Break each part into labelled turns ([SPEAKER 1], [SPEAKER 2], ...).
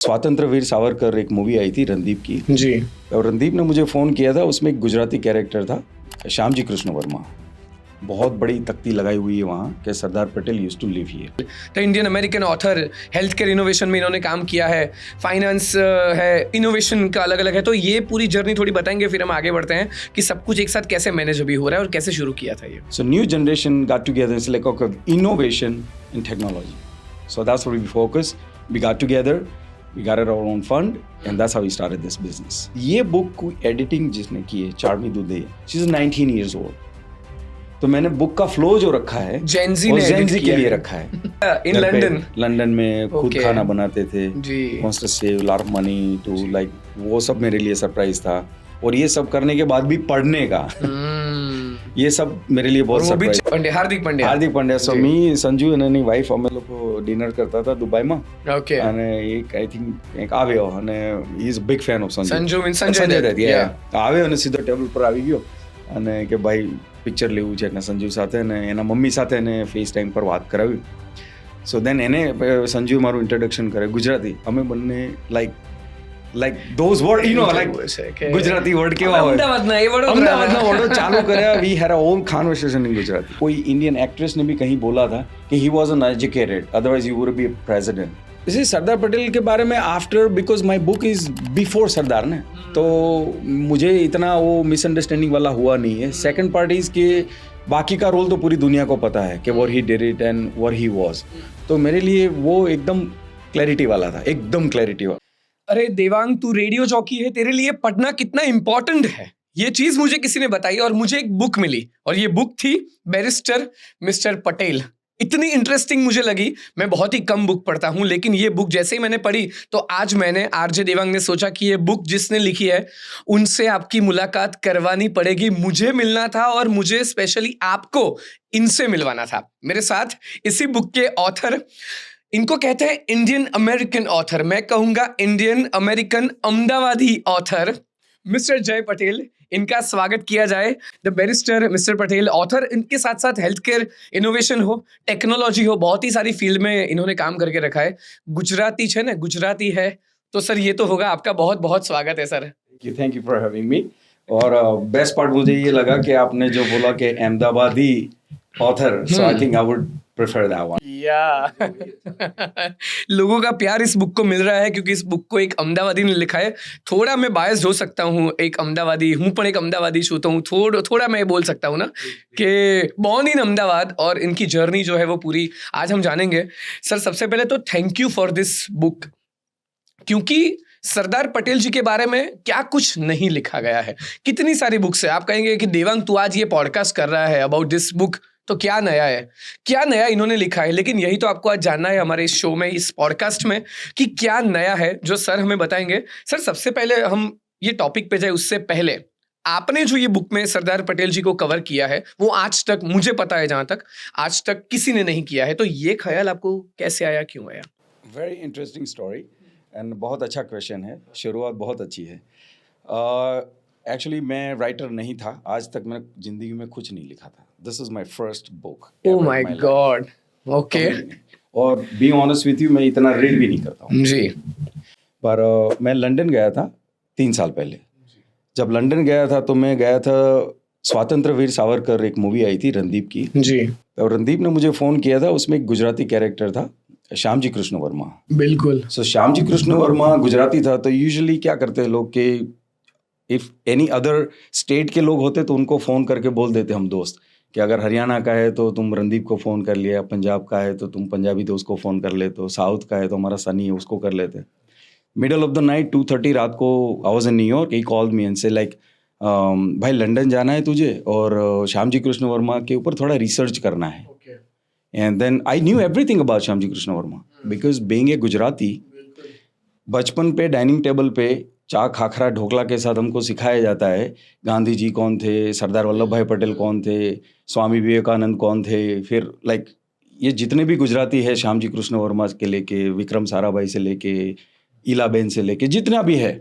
[SPEAKER 1] स्वातंत्र वीर सावरकर एक मूवी आई थी रणदीप की
[SPEAKER 2] जी।
[SPEAKER 1] और रणदीप ने मुझे फ़ोन किया था। उसमें एक गुजराती कैरेक्टर था श्याम जी कृष्ण वर्मा। बहुत बड़ी तख्ती लगाई हुई है वहाँ कि Sardar Patel used to live here.
[SPEAKER 2] तो Indian American author, health care innovation में इन्होंने काम किया है, फाइनेंस है, इनोवेशन का अलग अलग है। तो ये पूरी जर्नी थोड़ी बताएंगे, फिर हम आगे बढ़ते हैं कि सब कुछ एक साथ कैसे मैनेज अभी हो रहा है और कैसे शुरू किया था ये।
[SPEAKER 1] So new generation got together. It's like okay, innovation in technology. So that's where we focus. We got together. We got our own fund, and that's how we started this business. ये book को editing जिसने की है, चार्मी दुधे, she is 19 years old. तो मैंने book का flow जो रखा है
[SPEAKER 2] जेनजी
[SPEAKER 1] वो
[SPEAKER 2] ने
[SPEAKER 1] जेनजी के
[SPEAKER 2] किया
[SPEAKER 1] लिए
[SPEAKER 2] है।
[SPEAKER 1] रखा है।
[SPEAKER 2] In London.
[SPEAKER 1] लंदन में खुद
[SPEAKER 2] Okay.
[SPEAKER 1] खाना बनाते थे।
[SPEAKER 2] जी।
[SPEAKER 1] wants to save a lot of money to like वो सब मेरे लिए सरप्राइज था। और ये सब करने के बाद भी पढ़ने का ये सब मेरे लिए बहुत सरप्राइज।
[SPEAKER 2] हार्दिक पांड्या।
[SPEAKER 1] सो मी संजू एनी वाइफ અમે લોકો ડિનર કરતા હતા દુબઈમાં
[SPEAKER 2] ओके।
[SPEAKER 1] અને એક આઈ થિંક એક આવ્યો અને he is big fan of Sanju
[SPEAKER 2] Sanju means Sanjay Dutt, yeah.
[SPEAKER 1] આવ્યો અને સીધો ટેબલ પર આવી ગયો અને કે ભાઈ પિક્ચર લેવું છે ને સંજુ સાથે ને એના મમ્મી સાથે એને ફેસ ટાઈમ પર વાત કરાવી. સો દેન એને સંજુ મારું ઇન્ટ્રોડક્શન કરે ગુજરાતી. અમે બંને like those word you know like Gujarati word કેવા હોય
[SPEAKER 2] અમદાવાદના એ વર્ડો
[SPEAKER 1] વર્ડો ચાલુ કર્યા. We had a whole conversation in Gujarati. કોઈ ઇન્ડિયન एक्ट्रेस ने भी कहीं बोला था कि he was uneducated otherwise he would be a president. इसी सरदार पटेल के बारे में after because my book is before Sardar ने तो मुझे इतना वो मिसअंडरस्टैंडिंग वाला हुआ नहीं है. सेकंड पार्ट इज के बाकी का रोल तो पूरी दुनिया को पता है कि what he did it and what he was. तो मेरे लिए वो एकदम क्लैरिटी वाला था, एकदम क्लैरिटी वाला.
[SPEAKER 2] अरे देवांग, तू रेडियो जॉकी है, तेरे लिए पढ़ना कितना इंपॉर्टेंट है ये चीज मुझे किसी ने बताई और मुझे एक बुक मिली और ये बुक थी बैरिस्टर मिस्टर पटेल. इतनी इंटरेस्टिंग मुझे लगी. मैं बहुत ही कम बुक पढ़ता हूं, लेकिन ये बुक जैसे ही मैंने पढ़ी तो आज मैंने आरजे देवांग ने सोचा कि ये बुक जिसने लिखी है उनसे आपकी मुलाकात करवानी पड़ेगी. मुझे मिलना था और मुझे स्पेशली आपको इनसे मिलवाना था. मेरे साथ इसी बुक के ऑथर, इनको कहते हैं इंडियन अमेरिकन ऑथर, मैं कहूंगा Indian American Ahmedabadi author mister जय पटेल. इनका स्वागत किया जाए. The barrister mister Patel author, इनके साथ साथ हेल्थ केयर इनोवेशन हो, टेक्नोलॉजी हो, बहुत ही सारी फील्ड में इन्होंने काम करके रखा है. गुजराती है ना, गुजराती है तो सर ये तो होगा. आपका बहुत बहुत स्वागत है sir.
[SPEAKER 1] Thank you for having me. और बेस्ट पार्ट मुझे ये लगा कि आपने जो बोला कि Ahmedabadi author, so I think I would prefer that one.
[SPEAKER 2] लोगों का प्यार इस बुक को मिल रहा है क्योंकि इस बुक को एक अहमदाबादी ने लिखा है. थोड़ा मैं बायस्ड हो सकता हूँ, एक अहमदाबादी हूँ पर एक अहमदाबादी छूता हूँ. थोड़ा मैं बोल सकता हूँ ना कि बॉर्न इन अहमदाबाद. और इनकी जर्नी जो है वो पूरी आज हम जानेंगे. सर सबसे पहले तो thank you for this book, क्योंकि सरदार पटेल जी के बारे में क्या कुछ नहीं लिखा गया है. कितनी सारी बुक्स है. आप कहेंगे कि देवांग तू आज ये पॉडकास्ट कर रहा है अबाउट दिस बुक, तो क्या नया है, क्या नया इन्होंने लिखा है. लेकिन यही तो आपको आज जानना है हमारे इस शो में, इस पॉडकास्ट में, कि क्या नया है जो सर हमें बताएंगे. सर सबसे पहले हम ये टॉपिक पे जाए उससे पहले आपने जो ये बुक में सरदार पटेल जी को कवर किया है वो आज तक मुझे पता है जहां तक आज तक किसी ने नहीं किया है. तो ये ख्याल आपको कैसे आया, क्यों आया?
[SPEAKER 1] वेरी इंटरेस्टिंग स्टोरी एंड बहुत अच्छा क्वेश्चन है. शुरुआत बहुत अच्छी है. एक्चुअली मैं राइटर नहीं था. आज तक मैंने जिंदगी में कुछ नहीं लिखा था. This is my first book.
[SPEAKER 2] Oh my God. Okay.
[SPEAKER 1] और बी ऑनेस्ट विथ यू, मैं इतना रीड भी नहीं करता हूँ
[SPEAKER 2] जी.
[SPEAKER 1] पर मैं लंदन गया था 3 साल पहले. जब लंदन गया था तो मैं गया था, स्वातंत्र वीर सावरकर एक मूवी आई थी रणदीप की
[SPEAKER 2] जी.
[SPEAKER 1] और रणदीप ने मुझे फ़ोन किया था. उसमें एक गुजराती कैरेक्टर था श्याम जी कृष्ण वर्मा.
[SPEAKER 2] बिल्कुल.
[SPEAKER 1] सो श्याम जी कृष्ण वर्मा गुजराती था. तो यूजुअली क्या करते हैं लोग कि इफ़ एनी अदर स्टेट के लोग होते तो उनको फ़ोन करके बोल देते हम दोस्त कि अगर हरियाणा का है तो तुम रणदीप को फ़ोन कर लिया, पंजाब का है तो तुम पंजाबी दोस्त को फ़ोन कर लेते हो, साउथ का है तो हमारा सनी है उसको कर लेते. मिडल ऑफ द नाइट 2:30 रात को I was in New York. He called me and से लाइक भाई लंदन जाना है तुझे और श्याम जी कृष्ण वर्मा के ऊपर थोड़ा रिसर्च करना है. And then I knew everything about Shyamji Krishna Varma because being a Gujarati, बचपन पे डाइनिंग टेबल पे चा खाखरा ढोकला के साथ हमको सिखाया जाता है गांधी जी कौन थे, सरदार वल्लभ भाई पटेल कौन थे, स्वामी विवेकानंद कौन थे. फिर लाइक ये जितने भी गुजराती है, श्याम जी कृष्ण वर्मा के लेके विक्रम साराभाई से लेके इलाबेन से लेके जितना भी है,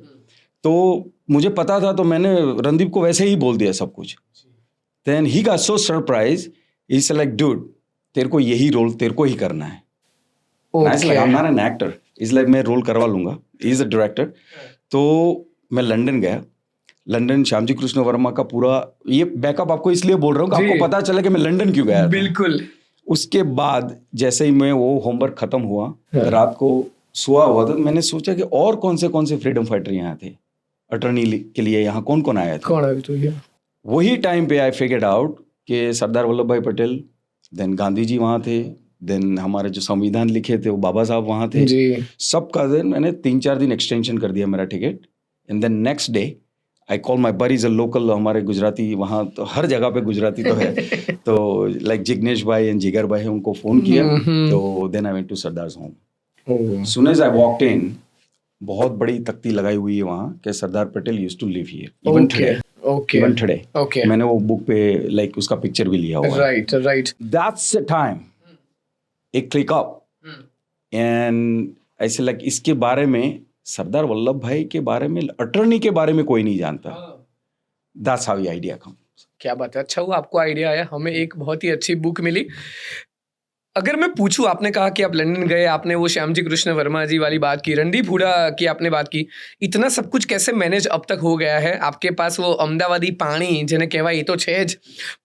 [SPEAKER 1] तो मुझे पता था. तो मैंने रणदीप को वैसे ही बोल दिया सब कुछ. Then he got so surprise. He said like dude, तेरे को यही रोल तेरे को ही करना है. I am not an actor. Is like मैं रोल करवा लूंगा, ही इज अ डायरेक्टर। तो मैं लंदन गया, लंदन श्यामजी कृष्ण वर्मा का पूरा, ये बैकअप आपको इसलिए बोल रहा हूँ कि
[SPEAKER 2] जी।
[SPEAKER 1] आपको पता चला कि मैं लंदन क्यों गया था।
[SPEAKER 2] बिल्कुल।
[SPEAKER 1] उसके बाद जैसे ही मैं वो होमवर्क खत्म हुआ,
[SPEAKER 2] हाँ।
[SPEAKER 1] रात को सोया हुआ था, मैंने सोचा कि और कौन से फ्रीडम फाइटर यहाँ थे, अटर्नी के लिए यहाँ कौन कौन आया था।
[SPEAKER 2] कौन है तो ये?
[SPEAKER 1] वही टाइम पे आई फिगर्ड आउट कि सरदार वल्लभ भाई पटेल, देन गांधी जी वहाँ थे, देन हमारे जो संविधान लिखे थे वो बाबा साहब वहाँ थे
[SPEAKER 2] जी।
[SPEAKER 1] सबका। देन मैंने 3-4 दिन एक्सटेंशन कर दिया मेरा ticket, and then next day I call my buddies a local, हमारे गुजराती वहाँ तो हर जगह पे गुजराती तो है तो लाइक जिग्नेश भाई एंड जिगर भाई, उनको फ़ोन किया। तो then I went to Sardar's home. Soon as I walked in, बहुत बड़ी तख्ती लगाई हुई है वहाँ कि Sardar Patel used to live here even today. Even today मैंने वो बुक पे लाइक उसका पिक्चर भी लिया हुआ है।
[SPEAKER 2] राइट।
[SPEAKER 1] दैट्स द टाइम एक क्लिक अप, एंड ऐसे लाइक इसके बारे में, सरदार वल्लभ भाई के बारे में, अटर्नी के बारे में कोई नहीं जानता। दैट्स हाउ ये आइडिया कम।
[SPEAKER 2] क्या बात है, अच्छा हुआ आपको आइडिया आया, हमें एक बहुत ही अच्छी बुक मिली। अगर मैं पूछूं, आपने कहा कि आप लंदन गए, आपने वो श्यामजी कृष्ण वर्मा जी वाली बात की, रणदीप हुडा की आपने बात की, इतना सब कुछ कैसे मैनेज अब तक हो गया है? आपके पास वो अहमदाबादी पानी जिन्हें कहवा ये तो छे ज,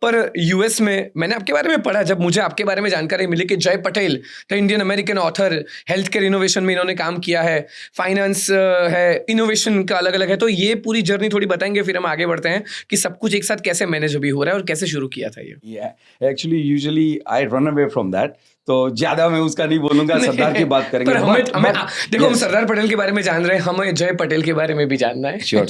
[SPEAKER 2] पर यूएस में मैंने आपके बारे में पढ़ा, जब मुझे आपके बारे में जानकारी मिली कि जय Patel the Indian American author, health care innovation में इन्होंने काम किया है, फाइनेंस है, इनोवेशन का अलग अलग है, तो ये पूरी जर्नी थोड़ी बताएंगे, फिर हम आगे बढ़ते हैं कि सब कुछ एक साथ कैसे मैनेज अभी हो रहा है और कैसे शुरू किया था ये।
[SPEAKER 1] Actually usually I run away from that, तो ज्यादा मैं उसका नहीं बोलूंगा, सरदार की बात करेंगे।
[SPEAKER 2] पर हमें देखो, हम सरदार पटेल के बारे में जान रहे हैं, हमें जय पटेल के बारे में भी जानना है।
[SPEAKER 1] Sure.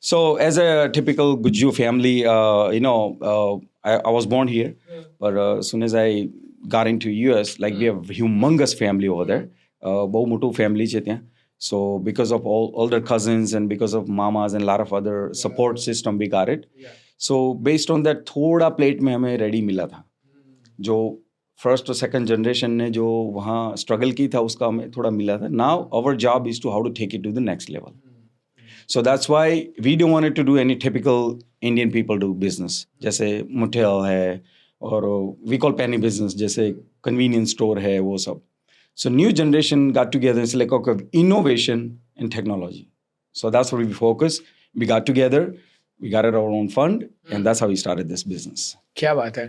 [SPEAKER 1] So as a typical Gujju family, I was born here, but as soon as I got into US, like we have humongous family over there, बहु मोटू family છે ત્યાં. So because of all older cousins and because of mamas and a lot of other support system, we got it. So based on that, थोड़ा plate में हमें ready मिला था, जो first और सेकंड जनरेशन ने जो वहाँ स्ट्रगल की था उसका हमें थोड़ा मिला था. Now our job is to how to take it to the next level. So that's why we don't want to do any typical Indian people do business, जैसे मुठेल है और वी कॉल पेनी बिजनेस, जैसे convenience store है, वो सब. So new generation got together, it's like okay, innovation and technology. So that's where we focus. We got together, we got our own fund, and that's how we started this business.
[SPEAKER 2] क्या बात है.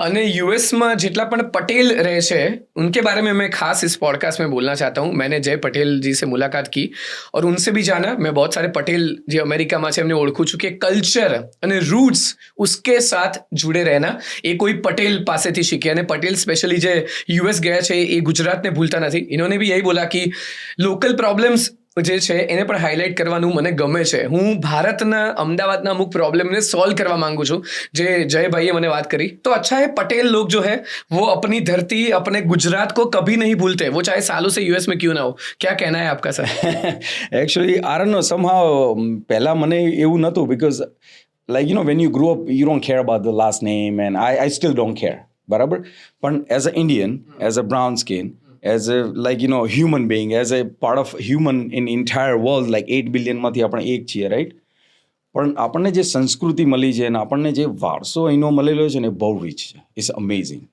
[SPEAKER 2] અને યુએસમાં જેટલા પણ પટેલ રહે છે उनके बारे में मैं खास इस पॉडकास्ट में बोलना चाहता हूँ. मैंने जय पटेल जी से मुलाकात की और उनसे भी जाना. मैं बहुत सारे पटेल જે અમેરિકામાં છે એમને ઓળખું છું કે કલ્ચર અને રૂટ્સ उसके साथ जुड़े रहना એ કોઈ પટેલ પાસેથી શીખે. અને પટેલ સ્પેશિયલી જે યુએસ ગયા છે એ ગુજરાતને ભૂલતા નથી. इन्होंने भी यही बोला कि लोकल प्रॉब्लम्स જે છે એને પણ હાઇલાઇટ કરવાનું મને ગમે છે. હું ભારતના અમદાવાદના અમુક પ્રોબ્લેમને સોલ્વ કરવા માંગુ છું, જે જયભાઈએ મને વાત કરી. તો अच्छा है, पटेल लोग जो है वो अपनी धरती, अपने गुजरात को कभी नहीं भूलते, वो चाहे सालों से यूएस में क्यों ना हो. क्या कहना है आपका sir?
[SPEAKER 1] Actually, I don't know, somehow પહેલા મને એવું નહોતું, because like when you grew up you don't care about the last name, and I still don't care, બરાબર. પણ as an Indian, as a brown skin, as a human being, as a part of human in entire world, like 8 billion માંથી આપણે એક છીએ, right. પણ આપણને જે સંસ્કૃતિ મળી છે અને આપણને જે વારસો અહીંનો મળેલો છે ને, બહુ રીચ છે. It's amazing.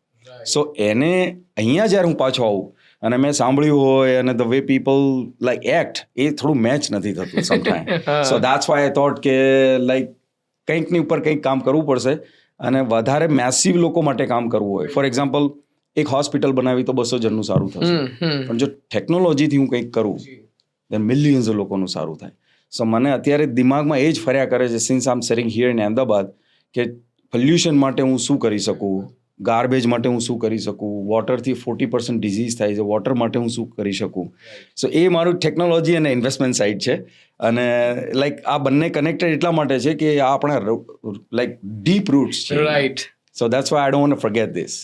[SPEAKER 1] સો એને અહીંયા જ્યારે હું પાછો આવું અને મેં સાંભળ્યું હોય અને the way people like act, એ થોડું મેચ નથી થતું sometime. So that's why I thought કે લાઈક કંઈકની ઉપર કંઈક કામ કરવું પડશે અને વધારે મેસિવ લોકો માટે કામ કરવું હોય. ફોર એક્ઝામ્પલ, એક હોસ્પિટલ બનાવી તો 200 જણનું સારું થશે, પણ જો ટેકનોલોજીથી હું કંઈક કરું then મિલિયન્સ લોકોનું સારું થાય. સો મને અત્યારે દિમાગમાં એ જ ફર્યા કરે છે, since I am sitting here in Ahmedabad, કે પોલ્યુશન માટે હું શું કરી શકું, ગાર્બેજ માટે હું શું કરી શકું, વોટરથી 40% ડિઝીઝ થાય છે, વોટર માટે હું શું કરી શકું. સો એ મારું ટેકનોલોજી અને ઇન્વેસ્ટમેન્ટ સાઇડ છે. અને લાઈક આ બંને કનેક્ટેડ એટલા માટે છે કે આ આપણા લાઈક ડીપ રૂટ્સ છે,
[SPEAKER 2] right.
[SPEAKER 1] So that's why I don't want to forget this.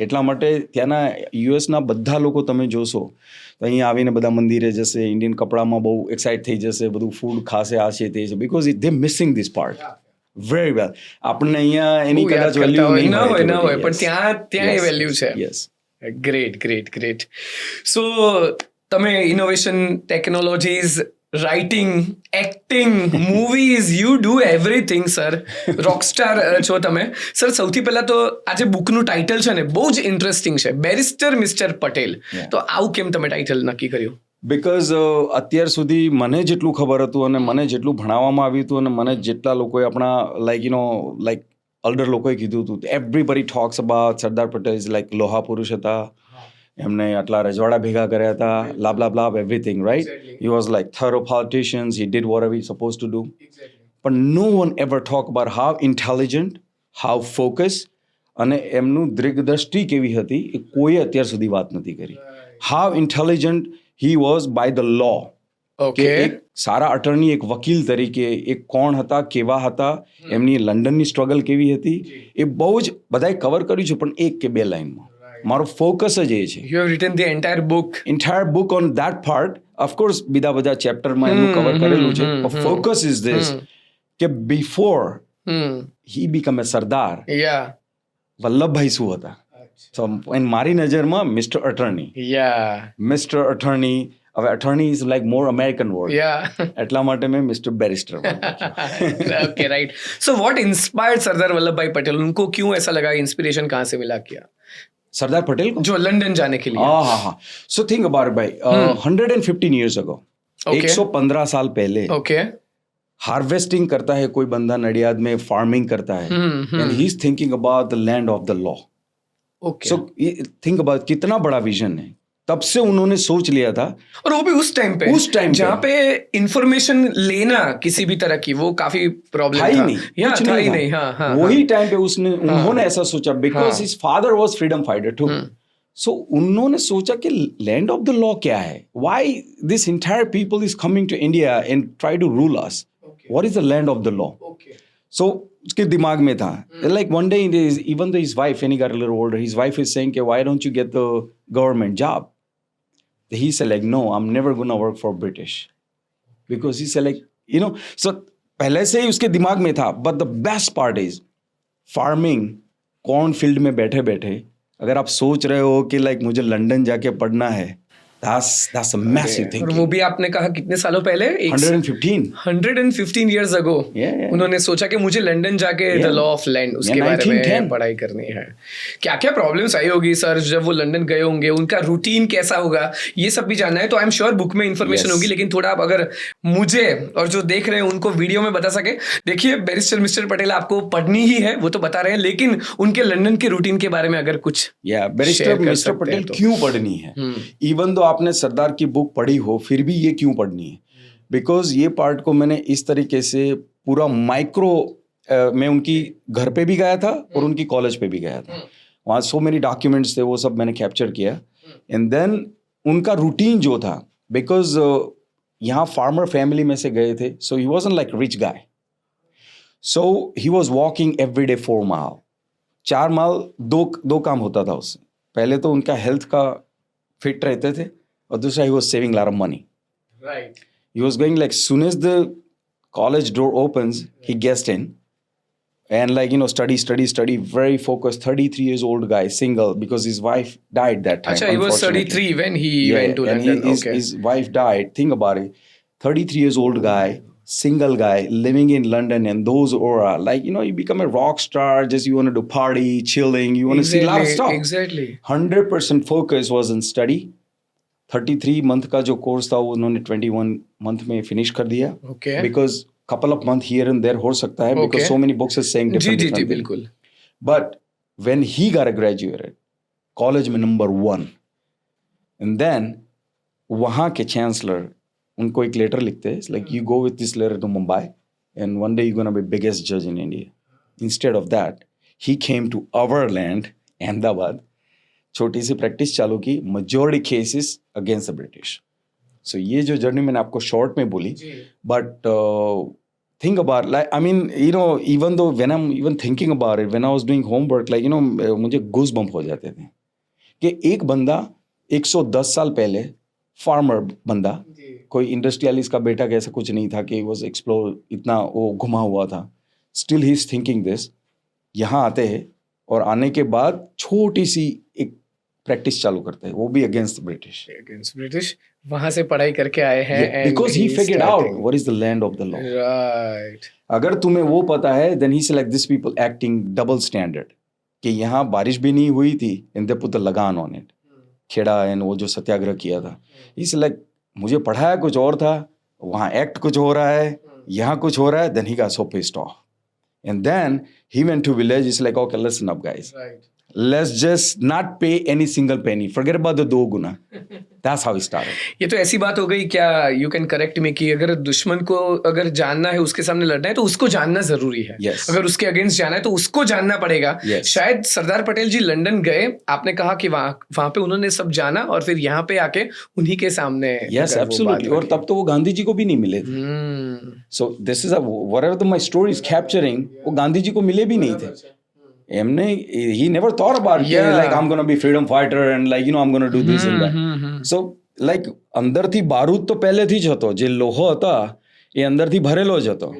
[SPEAKER 1] એટલા માટે ત્યાંના યુએસના બધા લોકો તમે જોશો તો અહીંયા આવીને બધા મંદિરે જશે, ઇન્ડિયન કપડામાં બહુ એક્સાઇટ થઈ જશે, બધું ફૂડ ખાશે, આ છે તે છે, because they missing this part very well. આપણને અહીંયા એની કદાચ વેલ્યુ નહીં
[SPEAKER 2] હોય, પણ ત્યાં એ વેલ્યુ છે.
[SPEAKER 1] યસ.
[SPEAKER 2] ગ્રેટ. સો તમે innovation, technologies, writing, acting, movies, you do everything sir. Rockstar છો તમે સર. સૌથી પહેલા તો આ જે બુકનું ટાઇટલ છે ને, બહુ જ ઇન્ટરેસ્ટિંગ છે, બેરિસ્ટર મિસ્ટર પટેલ. તો આવું કેમ તમે ટાઇટલ નક્કી કર્યું?
[SPEAKER 1] બિકોઝ અત્યાર સુધી મને જેટલું ખબર હતું અને મને જેટલું ભણાવવામાં આવ્યું હતું અને મને જેટલા લોકોએ આપણા લાઈક અલ્ડર લોકોએ કીધું હતું everybody talks about Sardar Patel is like લોહા પુરુષ હતા એમને આટલા રજવાડા ભેગા કર્યા હતા લાબ everything right he was like through politicians he did whatever he suppose to do પણ no one ever talk about how intelligent how focus અને એમનું દૃષ્ટિ કેવી હતી એ કોઈએ અત્યાર સુધી વાત નથી કરી how intelligent he was by the law કે એક સારા અટર્ની એક વકીલ તરીકે એક કોણ હતા કેવા હતા એમની લંડનની સ્ટ્રગલ કેવી હતી એ બહુ જ બધાએ કવર કર્યું છે પણ એક કે બે લાઈનમાં મારો ફોકસ જ એ છે
[SPEAKER 2] You have written the entire book
[SPEAKER 1] on that part of course બીજા બધા ચેપ્ટરમાં એમનું કવર કરેલું છે but focus is this કે before he become a Sardar Vallabhbhai શું હતા So, મારી નજરમાં મિસ્ટર અટર્ની હવે attorney is like more American word એટલા માટે મેં mister barrister
[SPEAKER 2] okay right so what inspired Sardar Vallabh bhai Patel उनको क्यों ऐसा लगा इंस्पिरेशन कहाँ से मिला क्या
[SPEAKER 1] सरदार पटेल को
[SPEAKER 2] जो लंदन जाने के लिए
[SPEAKER 1] हाँ सो थिंक अबाउट भाई 115 years ago 115 साल पहले हार्वेस्टिंग करता है कोई बंदा नडियाद में फार्मिंग करता है and he is thinking about the land of the law so think about कितना बड़ा विजन है तब से उन्होंने सोच लिया था
[SPEAKER 2] और वो भी उस टाइम पे जहाँ पे इंफॉर्मेशन लेना किसी भी तरह की वो काफी प्रॉब्लम था ही नहीं हाँ
[SPEAKER 1] वही टाइम पे उन्होंने ऐसा सोचा because his father was freedom fighter too so उन्होंने सोचा कि लैंड ऑफ द लॉ क्या है why this entire people is coming to India and try to rule us what is the land of the law so उसके दिमाग में था like one day even the his wife when he got a little older his wife is saying why don't you get the government job he said like no I'm never going to work for British because he said like you know so पहले से ही उसके दिमाग में था but the best part is farming corn field में बैठे बैठे अगर आप सोच रहे हो कि लाइक मुझे लंदन जाके पढ़ना है that's a massive thing
[SPEAKER 2] और वो भी आपने कहा कितने सालों पहले 115 years ago उन्होंने सोचा कि मुझे लंदन जाके द लॉ ऑफ लैंड उसके बारे में पढ़ाई करनी है क्या क्या प्रॉब्लम्स आई होगी सर जब वो लंदन गए होंगे उनका रूटीन कैसा होगा ये सब भी जानना है तो आई एम श्योर बुक में इंफॉर्मेशन होगी लेकिन थोड़ा आप अगर मुझे और जो देख रहे हैं उनको वीडियो में बता सके देखिए बैरिस्टर मिस्टर पटेल आपको पढ़नी ही है वो तो बता रहे हैं लेकिन उनके लंदन के रूटीन के बारे में अगर कुछ
[SPEAKER 1] बैरिस्टर मिस्टर पटेल क्यों पढ़नी है इवन दो आपने सरदार की बुक पढ़ी हो फिर भी ये क्यों पढ़नी है बिकॉज ये पार्ट को मैंने इस तरीके से पूरा माइक्रो मैं उनकी घर पे भी गया था और उनकी कॉलेज पे भी गया था वहाँ सो मेनी डॉक्यूमेंट्स थे वो सब मैंने कैप्चर किया एंड देन उनका रूटीन जो था बिकॉज यहाँ फार्मर फैमिली में से गए थे so he wasn't like rich guy so he was walking every day 4 mile 4 mile दो काम होता था उससे पहले तो उनका हेल्थ का फिट रहते थे और दूसरा he was saving a lot of money.
[SPEAKER 2] Right.
[SPEAKER 1] He was going like soon as the college door opens, he gets in and like study. Very focused. 33 years old guy, single because his wife died that time.
[SPEAKER 2] Achha, he was 33 when he went to London.
[SPEAKER 1] His wife died. Think about it. 33 years old guy, single guy living in London and those aura like you become a rock star. Just you want to do party, chilling. You want to see a lot of stuff.
[SPEAKER 2] Exactly.
[SPEAKER 1] 100% focus was in study. 33 month का जो course था वो उन्होंने 21 month में finish कर दिया because couple of month here and there हो सकता है because so many books is saying different
[SPEAKER 2] जी बिल्कुल
[SPEAKER 1] but when he got graduated college में नंबर 1 एंड देन वहाँ के चांसलर उनको एक लेटर लिखते हैं like you go with this letter to Mumbai and one day you gonna be biggest जज in India instead of that he came to our land Ahmedabad छोटी सी practice चालू की majority cases against the British so ये जो journey मैंने आपको short में बोली but think about like I mean even though when I am even thinking about it when I was doing homework like मुझे गूज बम्प हो जाते थे कि एक बंदा 110 साल पहले फार्मर बंदा कोई इंडस्ट्रियलिस्ट का बेटा कैसा कुछ नहीं था कि वाज एक्सप्लोर इतना वो घुमा हुआ था still he is thinking this यहाँ आते हैं और आने के बाद छोटी सी एक प्रैक्टिस चालू करते हैं वो भी अगेंस्ट ब्रिटिश
[SPEAKER 2] वहां से पढ़ाई करके आए हैं
[SPEAKER 1] because he figured out what is the land of the law
[SPEAKER 2] right
[SPEAKER 1] अगर तुम्हें वो पता है then he said like this people acting double standard कि यहाँ बारिश भी नहीं हुई थी and they put the lagaan on it Kheda and वो जो सत्याग्रह किया था ही सेड लाइक मुझे पढ़ाया कुछ और था, वहाँ एक्ट कुछ हो रहा है, यहाँ कुछ हो रहा है. Then he got so pissed off. And then he went to village. He's like, okay, listen up, guys.
[SPEAKER 2] Right.
[SPEAKER 1] Let's just not pay any single penny. Forget about the 2 guna. That's how he started.
[SPEAKER 2] ये तो ऐसी बात हो गई क्या, you can correct मी, कि अगर दुश्मन को अगर जानना है, उसके सामने लड़ना है, तो उसको जानना जरूरी है.
[SPEAKER 1] Yes.
[SPEAKER 2] अगर उसके अगेंस्ट जाना है तो उसको जानना पड़ेगा.
[SPEAKER 1] Yes.
[SPEAKER 2] शायद सरदार पटेल जी लंदन गए, आपने कहा कि वहां पे उन्होंने सब जाना और फिर यहाँ पे आके उन्हीं के सामने.
[SPEAKER 1] Yes, absolutely. और तब तो वो गांधी जी को भी नहीं मिले थे. So this is whatever my story is capturing, वो गांधी जी को मिले भी नहीं थे. He never thought about like I'm gonna be freedom fighter and like I'm gonna do this and that. So like અંદરથી બારૂદ તો પહેલેથી જ હતો, જે લોહો હતા એ અંદરથી ભરેલો જ હતો.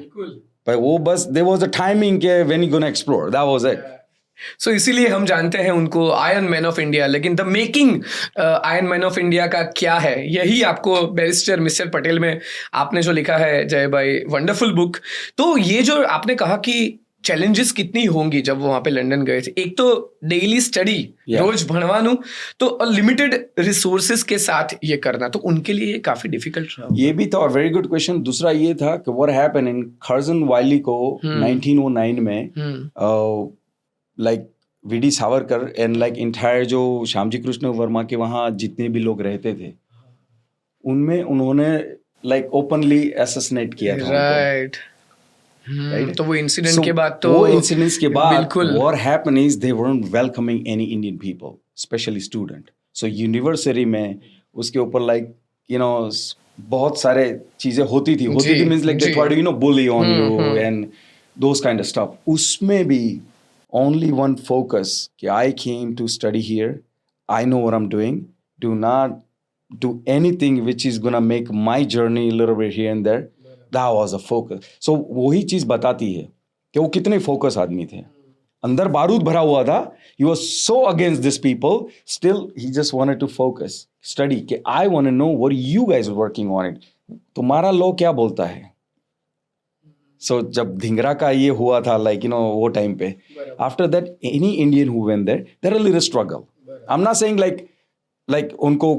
[SPEAKER 1] પણ वो बस there was a timing के when he gonna explore, that was it.
[SPEAKER 2] So इसीलिए हम जानते हैं उनको आयरन मैन ऑफ इंडिया. लेकिन the making iron man of India का क्या है, यही आपको बैरिस्टर मिस्टर पटेल में आपने जो लिखा है जय भाई, वंडरफुल बुक. तो ये जो आपने कहा कि चैलेंजेस कितनी होंगी जब वो वहां पे लंदन गए थे. एक तो डेली स्टडी, रोज भणवानु, तो लिमिटेड रिसोर्सेज के साथ ये करना, तो उनके लिए ये काफी डिफिकल्ट रहा.
[SPEAKER 1] ये भी था, और वेरी गुड क्वेश्चन. दूसरा ये था कि व्हाट हैपेंड इन कर्जन वाली को 1909 में like V D Savarkar and like entire जो श्यामजी कृष्ण वर्मा के वहाँ जितने भी लोग रहते थे, उनमें उन्होंने लाइक ओपनली असैसिनेट किया था.
[SPEAKER 2] राइट. तो वो इंसिडेंट के बाद, तो
[SPEAKER 1] वो इंसिडेंट्स के बाद
[SPEAKER 2] बिल्कुल
[SPEAKER 1] what happened is they weren't welcoming any Indian people, especially student. So university में उसके ऊपर like बहुत सारे चीजें होती थी means like they try to bully on you and those kind of stuff. उसमें भी only one focus कि I came to study here, I know what I'm doing, do not do anything which is gonna make my journey a little bit here and there. That was a focus. So वही चीज बताती है कि वो कितने focus आदमी थे. अंदर बारूद भरा हुआ था. He was so against these people. Still, he just wanted to focus, study. कि I want to know what you guys are working on it. तुम्हारा लॉ क्या बोलता है? So जब धिंगरा का ये हुआ था, like वो टाइम पे, after that any Indian who went there, there a little struggle. I'm not saying like उनको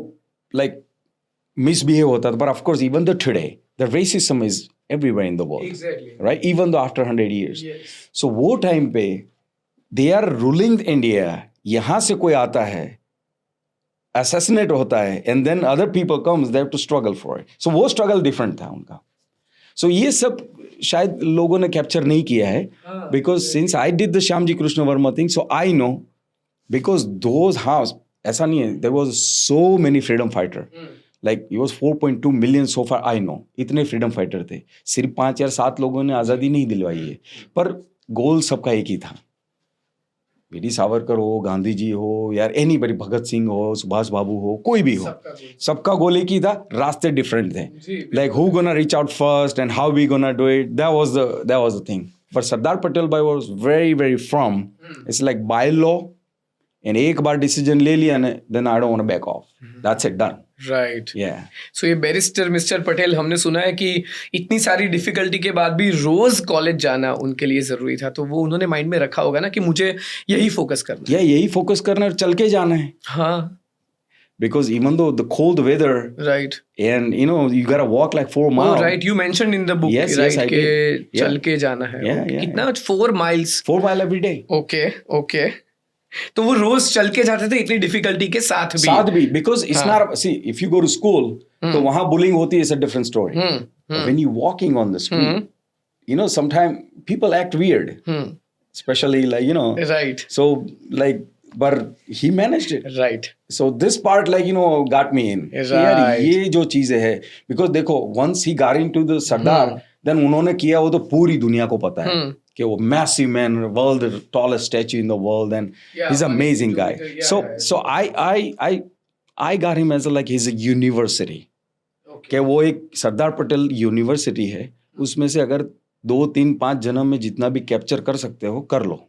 [SPEAKER 1] like misbehave होता था, but of course even today. The racism is everywhere in the world.
[SPEAKER 2] Exactly.
[SPEAKER 1] Right? Even though after 100 years.
[SPEAKER 2] Yes.
[SPEAKER 1] So वो time पे they are ruling India. यहाँ से कोई आता है, assassinate होता है, and then other people comes, they have to struggle for it. So वो struggle different था उनका. So ये सब शायद लोगों ने capture नहीं किया है. Because since I did the Shyamji Krishna Verma thing, so I know. Because those house, ऐसा नहीं है, there was so many freedom fighter. Like it was 4.2 million so far I know. इतने फ्रीडम फाइटर थे. सिर्फ 5 या 7 लोगों ने आज़ादी नहीं दिलवाई है, पर गोल सबका एक ही था. वीडी सावरकर हो, गांधी जी हो, यार एनीबडी, भगत सिंह हो, सुभाष बाबू हो, कोई भी हो, सबका गोल एक ही था. रास्ते डिफरेंट थे. Like who gonna reach out first and how we gonna do it. That was the thing. But Sardar Patel bhai was very very firm. It's like by law, and एक बार डिसीजन ले लिया ना, then I don't want to back off. That's it, done.
[SPEAKER 2] Right.
[SPEAKER 1] Yeah.
[SPEAKER 2] सो ये barrister mister Patel, हमने सुना है कि इतनी सारी डिफिकल्टी के बाद भी रोज कॉलेज जाना उनके लिए जरूरी था. तो वो उन्होंने माइंड में रखा होगा ना कि मुझे यही फोकस करना है.
[SPEAKER 1] यही फोकस करना है, चल के जाना है.
[SPEAKER 2] हाँ.
[SPEAKER 1] Because even though the cold weather,
[SPEAKER 2] right,
[SPEAKER 1] and you gotta walk like 4 miles.
[SPEAKER 2] Oh, right, you mentioned in the book,
[SPEAKER 1] yes,
[SPEAKER 2] right,
[SPEAKER 1] yes, I
[SPEAKER 2] के
[SPEAKER 1] did.
[SPEAKER 2] चल के जाना है. कितना? 4 miles.
[SPEAKER 1] 4 miles every day.
[SPEAKER 2] Okay. तो वो रोज चल के जाते थे इतनी डिफिकल्टी के साथ भी.
[SPEAKER 1] Because it's not, see, if you go to school, तो वहाँ bullying होती है, it's a different story. When you walking on the street, sometimes people act weird, especially like,
[SPEAKER 2] right.
[SPEAKER 1] So like, but he managed it.
[SPEAKER 2] Right.
[SPEAKER 1] So this part like, got me in.
[SPEAKER 2] Right.
[SPEAKER 1] ये जो चीजें है, because देखो, once he got into the Sardar, then उन्होंने किया वो तो पूरी दुनिया को पता है. कि वो massive man, world tallest statue in the world, and he's an amazing guy. So I got him as like he's a university. कि वो एक सरदार पटेल यूनिवर्सिटी है, उसमें से अगर 2, 3, 5 जन्म में जितना भी कैप्चर कर सकते हो कर लो.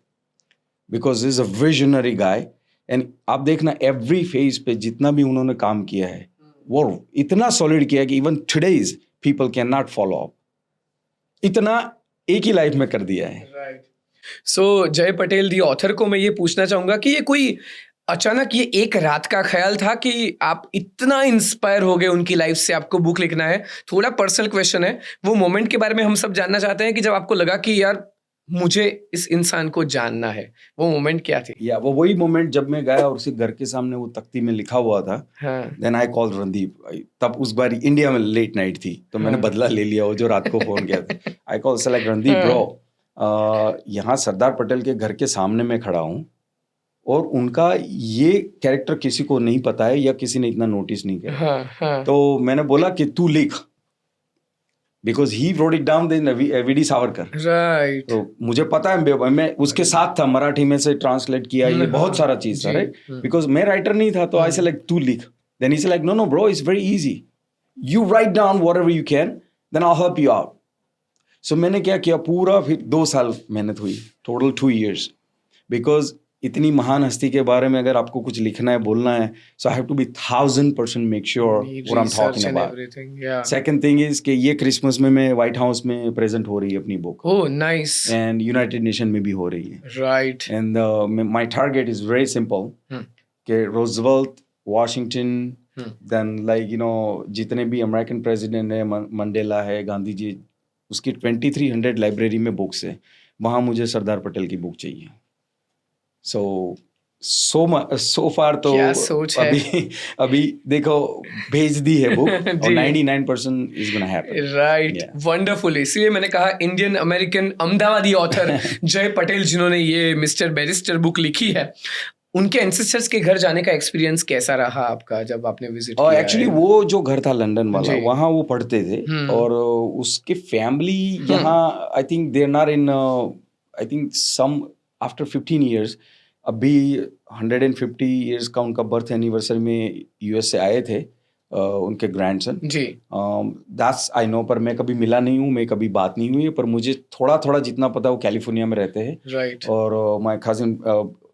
[SPEAKER 1] Because he's a visionary guy, and आप देखना every phase पे जितना भी उन्होंने काम किया है, वो इतना solid किया है कि even today's people cannot follow up. इतना एक ही लाइफ में कर दिया है.
[SPEAKER 2] राइट. सो जय पटेल दी ऑथर को मैं ये पूछना चाहूंगा कि ये कोई अचानक ये एक रात का ख्याल था कि आप इतना इंस्पायर हो गए उनकी लाइफ से, आपको बुक लिखना है? थोड़ा पर्सनल क्वेश्चन है, वो मोमेंट के बारे में हम सब जानना चाहते हैं कि जब आपको लगा कि यार मुझे इस इंसान को जानना है, वो मोमेंट क्या थी?
[SPEAKER 1] या वो वही मोमेंट जब मैं गया और उसके घर के सामने वो तख्ती में लिखा हुआ था,
[SPEAKER 2] हाँ,
[SPEAKER 1] देन आई कॉल रणदीप। तब उस बार इंडिया में लेट नाइट थी, तो मैंने बदला ले लिया, वो जो रात को फोन किया था। I call select Randeep, bro यहाँ सरदार पटेल के घर के सामने मैं खड़ा हूँ और उनका ये कैरेक्टर किसी को नहीं पता है या किसी ने इतना नोटिस नहीं किया।
[SPEAKER 2] हाँ, हाँ,
[SPEAKER 1] तो मैंने बोला कि तू लिख, because he wrote it down then V D. Savarkar.
[SPEAKER 2] Right.
[SPEAKER 1] तो मुझे पता है, मैं उसके साथ था, मराठी में से ट्रांसलेट किया, ये बहुत सारा चीज था, राइट? बिकॉज मैं राइटर नहीं था, तो आई से लाइक तू लिख। Then he say like no bro, it's very easy, you write down whatever you can, then I help you out. So मैंने क्या किया, पूरा फिर 2 साल मेहनत हुई, टोटल 2 years, बिकॉज इतनी महान हस्ती के बारे में अगर आपको कुछ लिखना है, बोलना है, so I have to be 1000% make sure what I am talking about. Second thing is कि ये क्रिसमस में मैं व्हाइट हाउस में प्रेजेंट हो रही है अपनी book.
[SPEAKER 2] Oh nice.
[SPEAKER 1] And United nation में भी हो रही है,
[SPEAKER 2] right.
[SPEAKER 1] And my target is very simple, कि रोजवेल्ट, वॉशिंगटन, देन लाइक जितने भी अमेरिकन प्रेसिडेंट है, मंडेला है, गांधी जी, उसकी 2300 लाइब्रेरी में बुक्स है, वहाँ मुझे सरदार पटेल की बुक चाहिए। सो फार तो अभी देखो भेज दी है बुक और 99% is gonna happen.
[SPEAKER 2] Right, wonderful. इसलिए मैंने कहा इंडियन अमेरिकन अहमदाबादी ऑथर जय पटेल जिन्होंने ये मिस्टर बैरिस्टर बुक लिखी है, उनके एंसेस्टर्स के घर जाने का एक्सपीरियंस कैसा रहा आपका जब आपने विजिट किया?
[SPEAKER 1] एक्चुअली वो जो घर था लंदन वाला, वहाँ वो पढ़ते थे, और उसके फैमिली यहाँ I think they are not in, I think some after 15 years, अभी 150 years का उनका बर्थ एनिवर्सरी में यूएस से आए थे उनके ग्रैंडसन जी। दैट्स आई नो, पर मैं कभी मिला नहीं हूँ, मैं कभी बात नहीं हुई है, पर मुझे थोड़ा थोड़ा जितना पता, वो कैलिफोर्निया में रहते हैं,
[SPEAKER 2] राइट।
[SPEAKER 1] और my cousin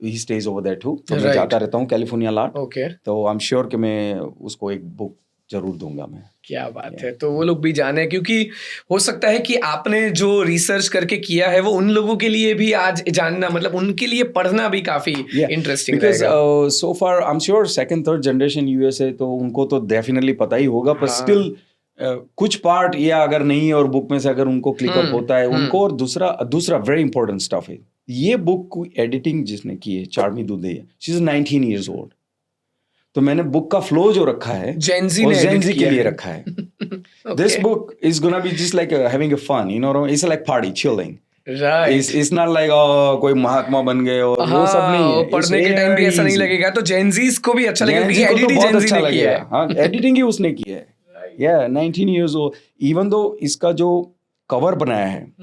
[SPEAKER 1] he stays over there too, तो मैं जाता रहता हूँ कैलिफोर्निया लॉट।
[SPEAKER 2] ओके, तो
[SPEAKER 1] आई एम श्योर कि मैं उसको एक बुक जरूर दूंगा मैं।
[SPEAKER 2] क्या बात है, तो वो लोग भी जाने, क्योंकि हो सकता है कि आपने जो रिसर्च करके किया है वो उन लोगों के लिए भी आज जानना, मतलब उनके लिए पढ़ना भी काफी इंटरेस्टिंग रहेगा।
[SPEAKER 1] So far I am sure second third generation USA, तो उनको तो डेफिनेटली पता ही होगा, पर स्टिल कुछ पार्ट या अगर नहीं और बुक में से अगर उनको क्लिकअप होता है उनको। और दूसरा वेरी इंपॉर्टेंट स्टफ है, ये बुक को एडिटिंग जिसने की है, चार्मी दुधे, शी इज 19 years old। तो मैंने बुक का फ्लो जो रखा है
[SPEAKER 2] जेनजी
[SPEAKER 1] के लिए रखा है। This book is gonna be just like having a fun, it's like party chilling, right? It's not like कोई महात्मा बन गए और वो सब नहीं है।
[SPEAKER 2] पढ़ने के टाइम भी ऐसा नहीं लगेगा, तो जेनजीज को भी अच्छा लगेगा, क्योंकि एडिटिंग जेनजी ने की है।
[SPEAKER 1] हां, एडिटिंग ही उसने की है। या 19 years old, इवन दो इसका जो कवर बनाया है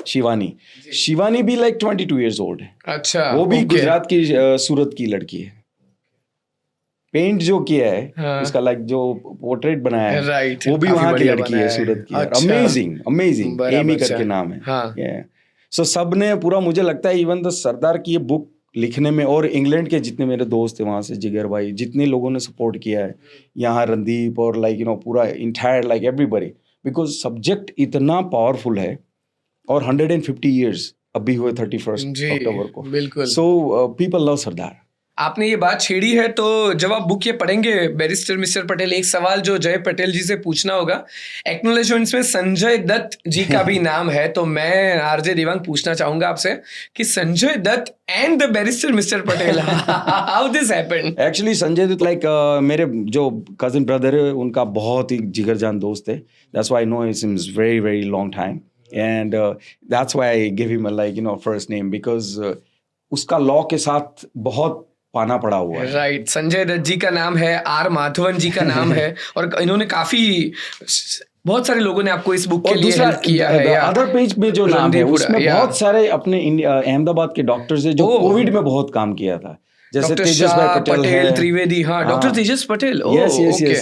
[SPEAKER 1] शिवानी भी लाइक 22 years old है।
[SPEAKER 2] अच्छा,
[SPEAKER 1] वो भी गुजरात की सूरत की लड़की है। पेंट जो किया है उसका लाइक जो पोर्ट्रेट बनाया है,
[SPEAKER 2] राइट,
[SPEAKER 1] वो भी वहाँ की लड़की है, सूरत की। अमेजिंग एमी करके नाम है। सो सब ने पूरा, मुझे लगता है इवन द सरदार की ये बुक लिखने में, और इंग्लैंड के जितने मेरे दोस्त थे वहाँ से, जिगर भाई, जितने लोगों ने सपोर्ट किया है, यहाँ रणदीप और लाइक पूरा entire like everybody, because subject इतना पावरफुल है। और 150 years अभी हुए 31 अक्टूबर को, बिल्कुल। सो पीपल लव सरदार।
[SPEAKER 2] आपने ये बात छेड़ी है, तो जब आप बुक ये पढ़ेंगे बैरिस्टर मिस्टर पटेल, एक सवाल जो जय पटेल जी से पूछना होगा, एक्नॉलेजमेंट्स में संजय दत्त जी का भी नाम है, तो मैं आरजे देवांग पूछना चाहूंगा आपसे कि Sanjay Dutt and the barrister mister Patel, how this happened?
[SPEAKER 1] Actually Sanjay Dutt like मेरे जो कजिन ब्रदर है, उनका बहुत ही जिगरजान दोस्त है। That's why I know him since very very long time, and that's why I give him like first name, because उसका law के साथ बहुत पाना पड़ा हुआ है।
[SPEAKER 2] राइट, संजय दत्त जी का नाम है, आर माधवन जी का नाम है, और इन्होंने काफी, बहुत सारे लोगों ने आपको इस बुक के लिए हेल्प किया है।
[SPEAKER 1] अदर पेज में जो नाम है उसमें बहुत सारे अपने अहमदाबाद के डॉक्टर्स हैं जो कोविड में बहुत काम किया था, जैसे तेजस भाई पटेल
[SPEAKER 2] त्रिवेदी। हाँ, डॉक्टर तेजस पटेल। ओके,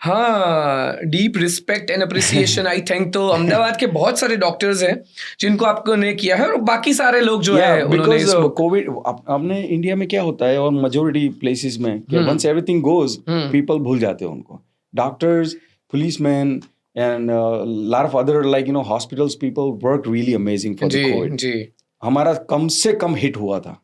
[SPEAKER 2] हाँ, deep respect and appreciation I think. तो अहमदाबाद के बहुत सारे डॉक्टर्स हैं जिनको आपने किया है, और बाकी सारे लोग जो है
[SPEAKER 1] बिकॉज कोविड, अपने इंडिया में क्या होता है और मेजोरिटी प्लेसेस में, वंस एवरीथिंग गोज, पीपल भूल जाते हैं उनको। Doctors, policeman and lot of other like hospitals, people work really amazing for the Covid. हमारा कम से कम हिट हुआ था,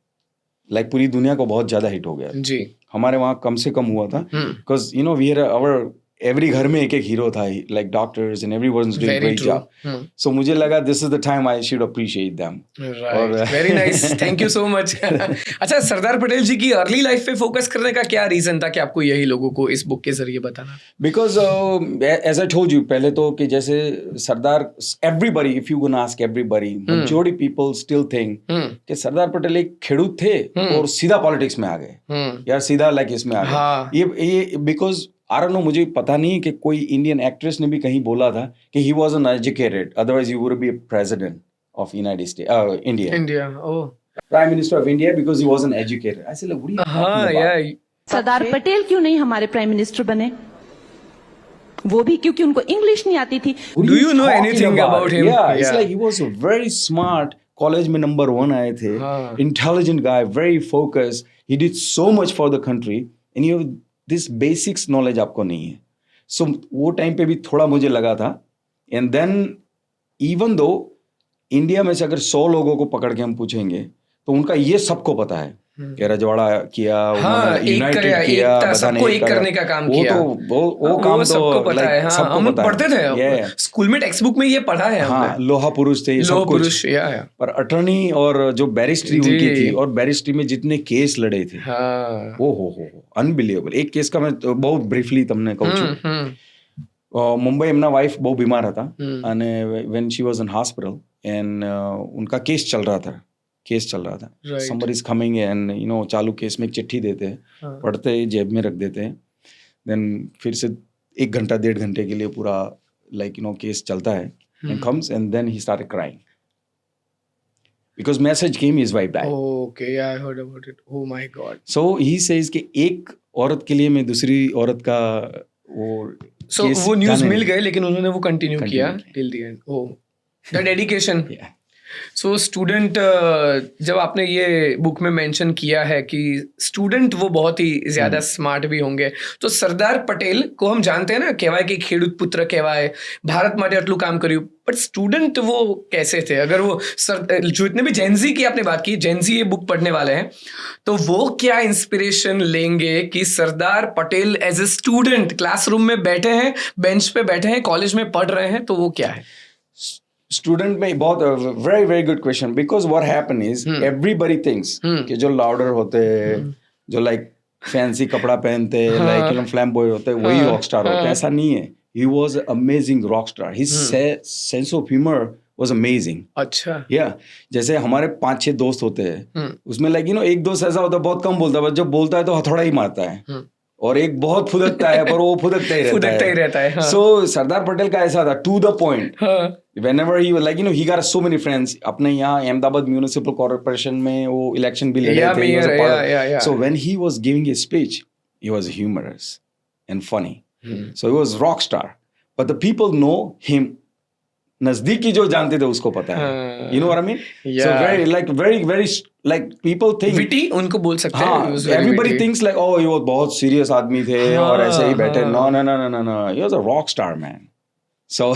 [SPEAKER 1] लाइक पूरी दुनिया को बहुत ज्यादा हिट हो गया।
[SPEAKER 2] जी।
[SPEAKER 1] हमारे वहाँ कम से कम हुआ था, because you know we are our every घर में एक एक हीरो था, like doctors and everyone is doing great job. So मुझे लगा this is the time I should appreciate them.
[SPEAKER 2] Right, very nice, thank you so much. अच्छा, सरदार पटेल जी की early life पे फोकस करने का क्या रीजन था कि आपको यही लोगों को इस बुक के जरिए बताना?
[SPEAKER 1] Because as I told you पहले तो कि जैसे Sardar, everybody, if you gonna ask everybody, majority people still think कि सरदार पटेल एक खेडूत थे और सीधा पॉलिटिक्स में आ गए, या सीधा लाइक इसमें आ गए। ये बिकॉज आई डोंट नो, मुझे पता नहीं कि कोई इंडियन एक्ट्रेस ने भी कहीं बोला था कि he was uneducated, otherwise you would be president of United State, India, prime minister of India, because he was uneducated. I said what are you talking about?
[SPEAKER 3] Sardar Patel क्यों नहीं हमारे prime minister बने? वो भी क्योंकि उनको English नहीं आती थी।
[SPEAKER 2] Do you know anything about him?
[SPEAKER 1] Yeah, it's like he was very smart. College में नंबर 1 आए थे, intelligent guy, very focus, he did so much for the country, and you this basics knowledge आपको नहीं है। सो वो time पे भी थोड़ा मुझे लगा था। And then even though India में से अगर 100 लोगों को पकड़ के हम पूछेंगे तो उनका ये सबको पता है कि रजवाड़ा किया, यूनाइटेड किया,
[SPEAKER 2] सबको एक करने का काम किया।
[SPEAKER 1] वो काम तो
[SPEAKER 2] सबको पता है।
[SPEAKER 1] सबको
[SPEAKER 2] हम
[SPEAKER 1] पता
[SPEAKER 2] पढ़ते थे स्कूल में, टेक्स्ट बुक में ये पढ़ा है।
[SPEAKER 1] हाँ, लोहा पुरुष थे, ये सब कुछ। पर अटर्नी और जो बैरिस्ट्री उनकी थी, और बैरिस्ट्री में जितने केस लड़े थे, वो हो अनबिलीवेबल। एक केस का मैं बहुत ब्रीफली तुमने कहूँ, मुंबई में वाइफ बहुत बीमार था, when she was in hospital, and उनका केस चल रहा था। somebody is coming and you know चालू केस में एक चिट्ठी देते हैं, पढ़ते हैं, जेब में रख देते हैं, देन फिर से 1 घंटा 1.5 घंटे के लिए पूरा लाइक यू नो केस चलता है, and comes and then he started crying because message came his wife died.
[SPEAKER 2] Okay, yeah, I heard about it. Oh my god.
[SPEAKER 1] So he says कि एक औरत के लिए मैं दूसरी औरत का वो
[SPEAKER 2] वो न्यूज़ मिल गए, लेकिन उन्होंने वो कंटिन्यू किया till the end. Oh, the dedication.
[SPEAKER 1] Yeah.
[SPEAKER 2] So student, जब आपने ये बुक में मेंशन किया है कि स्टूडेंट वो बहुत ही ज्यादा स्मार्ट भी होंगे, तो सरदार पटेल को हम जानते हैं ना, कहवाय कि खेडूत पुत्र कहवाय, भारत माटे आटलू काम कर्યું, बट स्टूडेंट वो कैसे थे? अगर वो जो इतने भी जेनजी की आपने बात की, जेनजी ये बुक पढ़ने वाले हैं, तो वो क्या इंस्पिरेशन लेंगे कि Sardar Patel as a student classroom में बैठे हैं, बेंच पे बैठे हैं, कॉलेज में पढ़ रहे हैं, तो वो क्या है?
[SPEAKER 1] स्टूडेंट में बहुत very very good question, because what happen is everybody thinks कि जो लाउडर होते हैं, जो लाइक फैंसी कपड़ा पहनते हैं, लाइक यू नो फ्लैम्बॉय होते हैं, वही रॉक स्टार होते हैं। ऐसा नहीं है। He was amazing rock star, his sense of humour was amazing.
[SPEAKER 2] अच्छा,
[SPEAKER 1] या जैसे हमारे 5-6 दोस्त होते हैं, उसमें लाइक यू नो एक दोस्त ऐसा होता है बहुत कम बोलता है, जब बोलता है तो हथौड़ा ही मारता है, और एक बहुत फुदकता है पर वो फुदकता ही रहता है। सो सरदार पटेल का ऐसा था, to the point. Whenever he was like, you know, he got so many friends. अपने यहाँ अहमदाबाद म्यूनिसिपल कॉर्पोरेशन में वो इलेक्शन भी लड़े थे। So when he was giving a speech, he was humorous and funny. So he was rock star. But the people know him. नजदीकी जो जानते थे उसको पता है। You know what I mean? So very like people think
[SPEAKER 2] witty उनको बोल सकते हैं।
[SPEAKER 1] Everybody thinks like, oh, ये बहुत serious आदमी थे और ऐसे ही बैठे। No. He was a rock star, man. So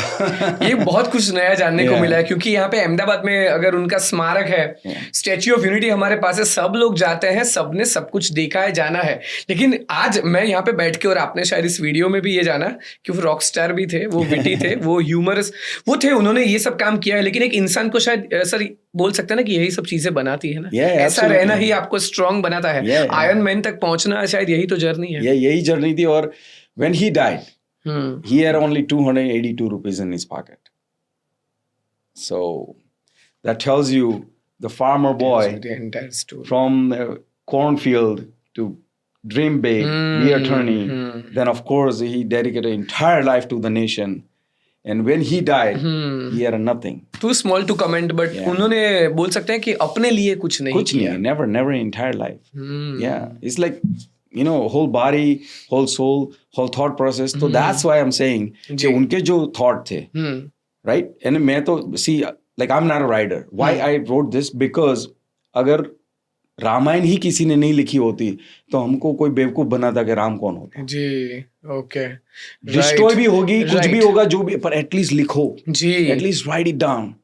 [SPEAKER 2] ये बहुत कुछ नया जानने को मिला है, क्योंकि यहाँ पे अहमदाबाद में अगर उनका स्मारक है, स्टैच्यू ऑफ यूनिटी हमारे पास है, सब लोग जाते हैं, सबने सब कुछ देखा है, जाना है। लेकिन आज मैं यहाँ पे बैठ के, और आपने शायद इस वीडियो में भी ये जाना कि वो रॉक स्टार भी थे, वो विटी थे, वो ह्यूमरस वो थे, उन्होंने ये सब काम किया है। लेकिन एक इंसान को शायद सर बोल सकते हैं ना कि यही सब चीजें बनाती है ना, ऐसा रहना ही आपको स्ट्रांग बनाता है। आयरन मैन तक पहुंचना शायद यही तो जर्नी है।
[SPEAKER 1] यही जर्नी थी। और when he died, he had only 282 rupees in his pocket. So that tells you the farmer boy from cornfield to dream big, be attorney. Then of course he dedicated entire life to the nation. And when he died, he had nothing.
[SPEAKER 2] Too small to comment, but उन्होंने बोल सकते हैं कि अपने लिए कुछ नहीं किया.
[SPEAKER 1] Never entire life. Yeah, it's like, you know, whole body, whole soul, whole thought process. So that's why I'm saying कि उनके जो thought थे, right? And मैं तो see, like I'm not a writer. Why I wrote this? Because अगर रामायण ही किसी ने नहीं लिखी होती तो हमको कोई बेवकूफ बनाता कि राम कौन होता।
[SPEAKER 2] जी, ओके।
[SPEAKER 1] डिस्ट्रॉय भी होगी, कुछ भी होगा, जो भी, पर एटलीस्ट लिखो,
[SPEAKER 2] जी,
[SPEAKER 1] at least write it down,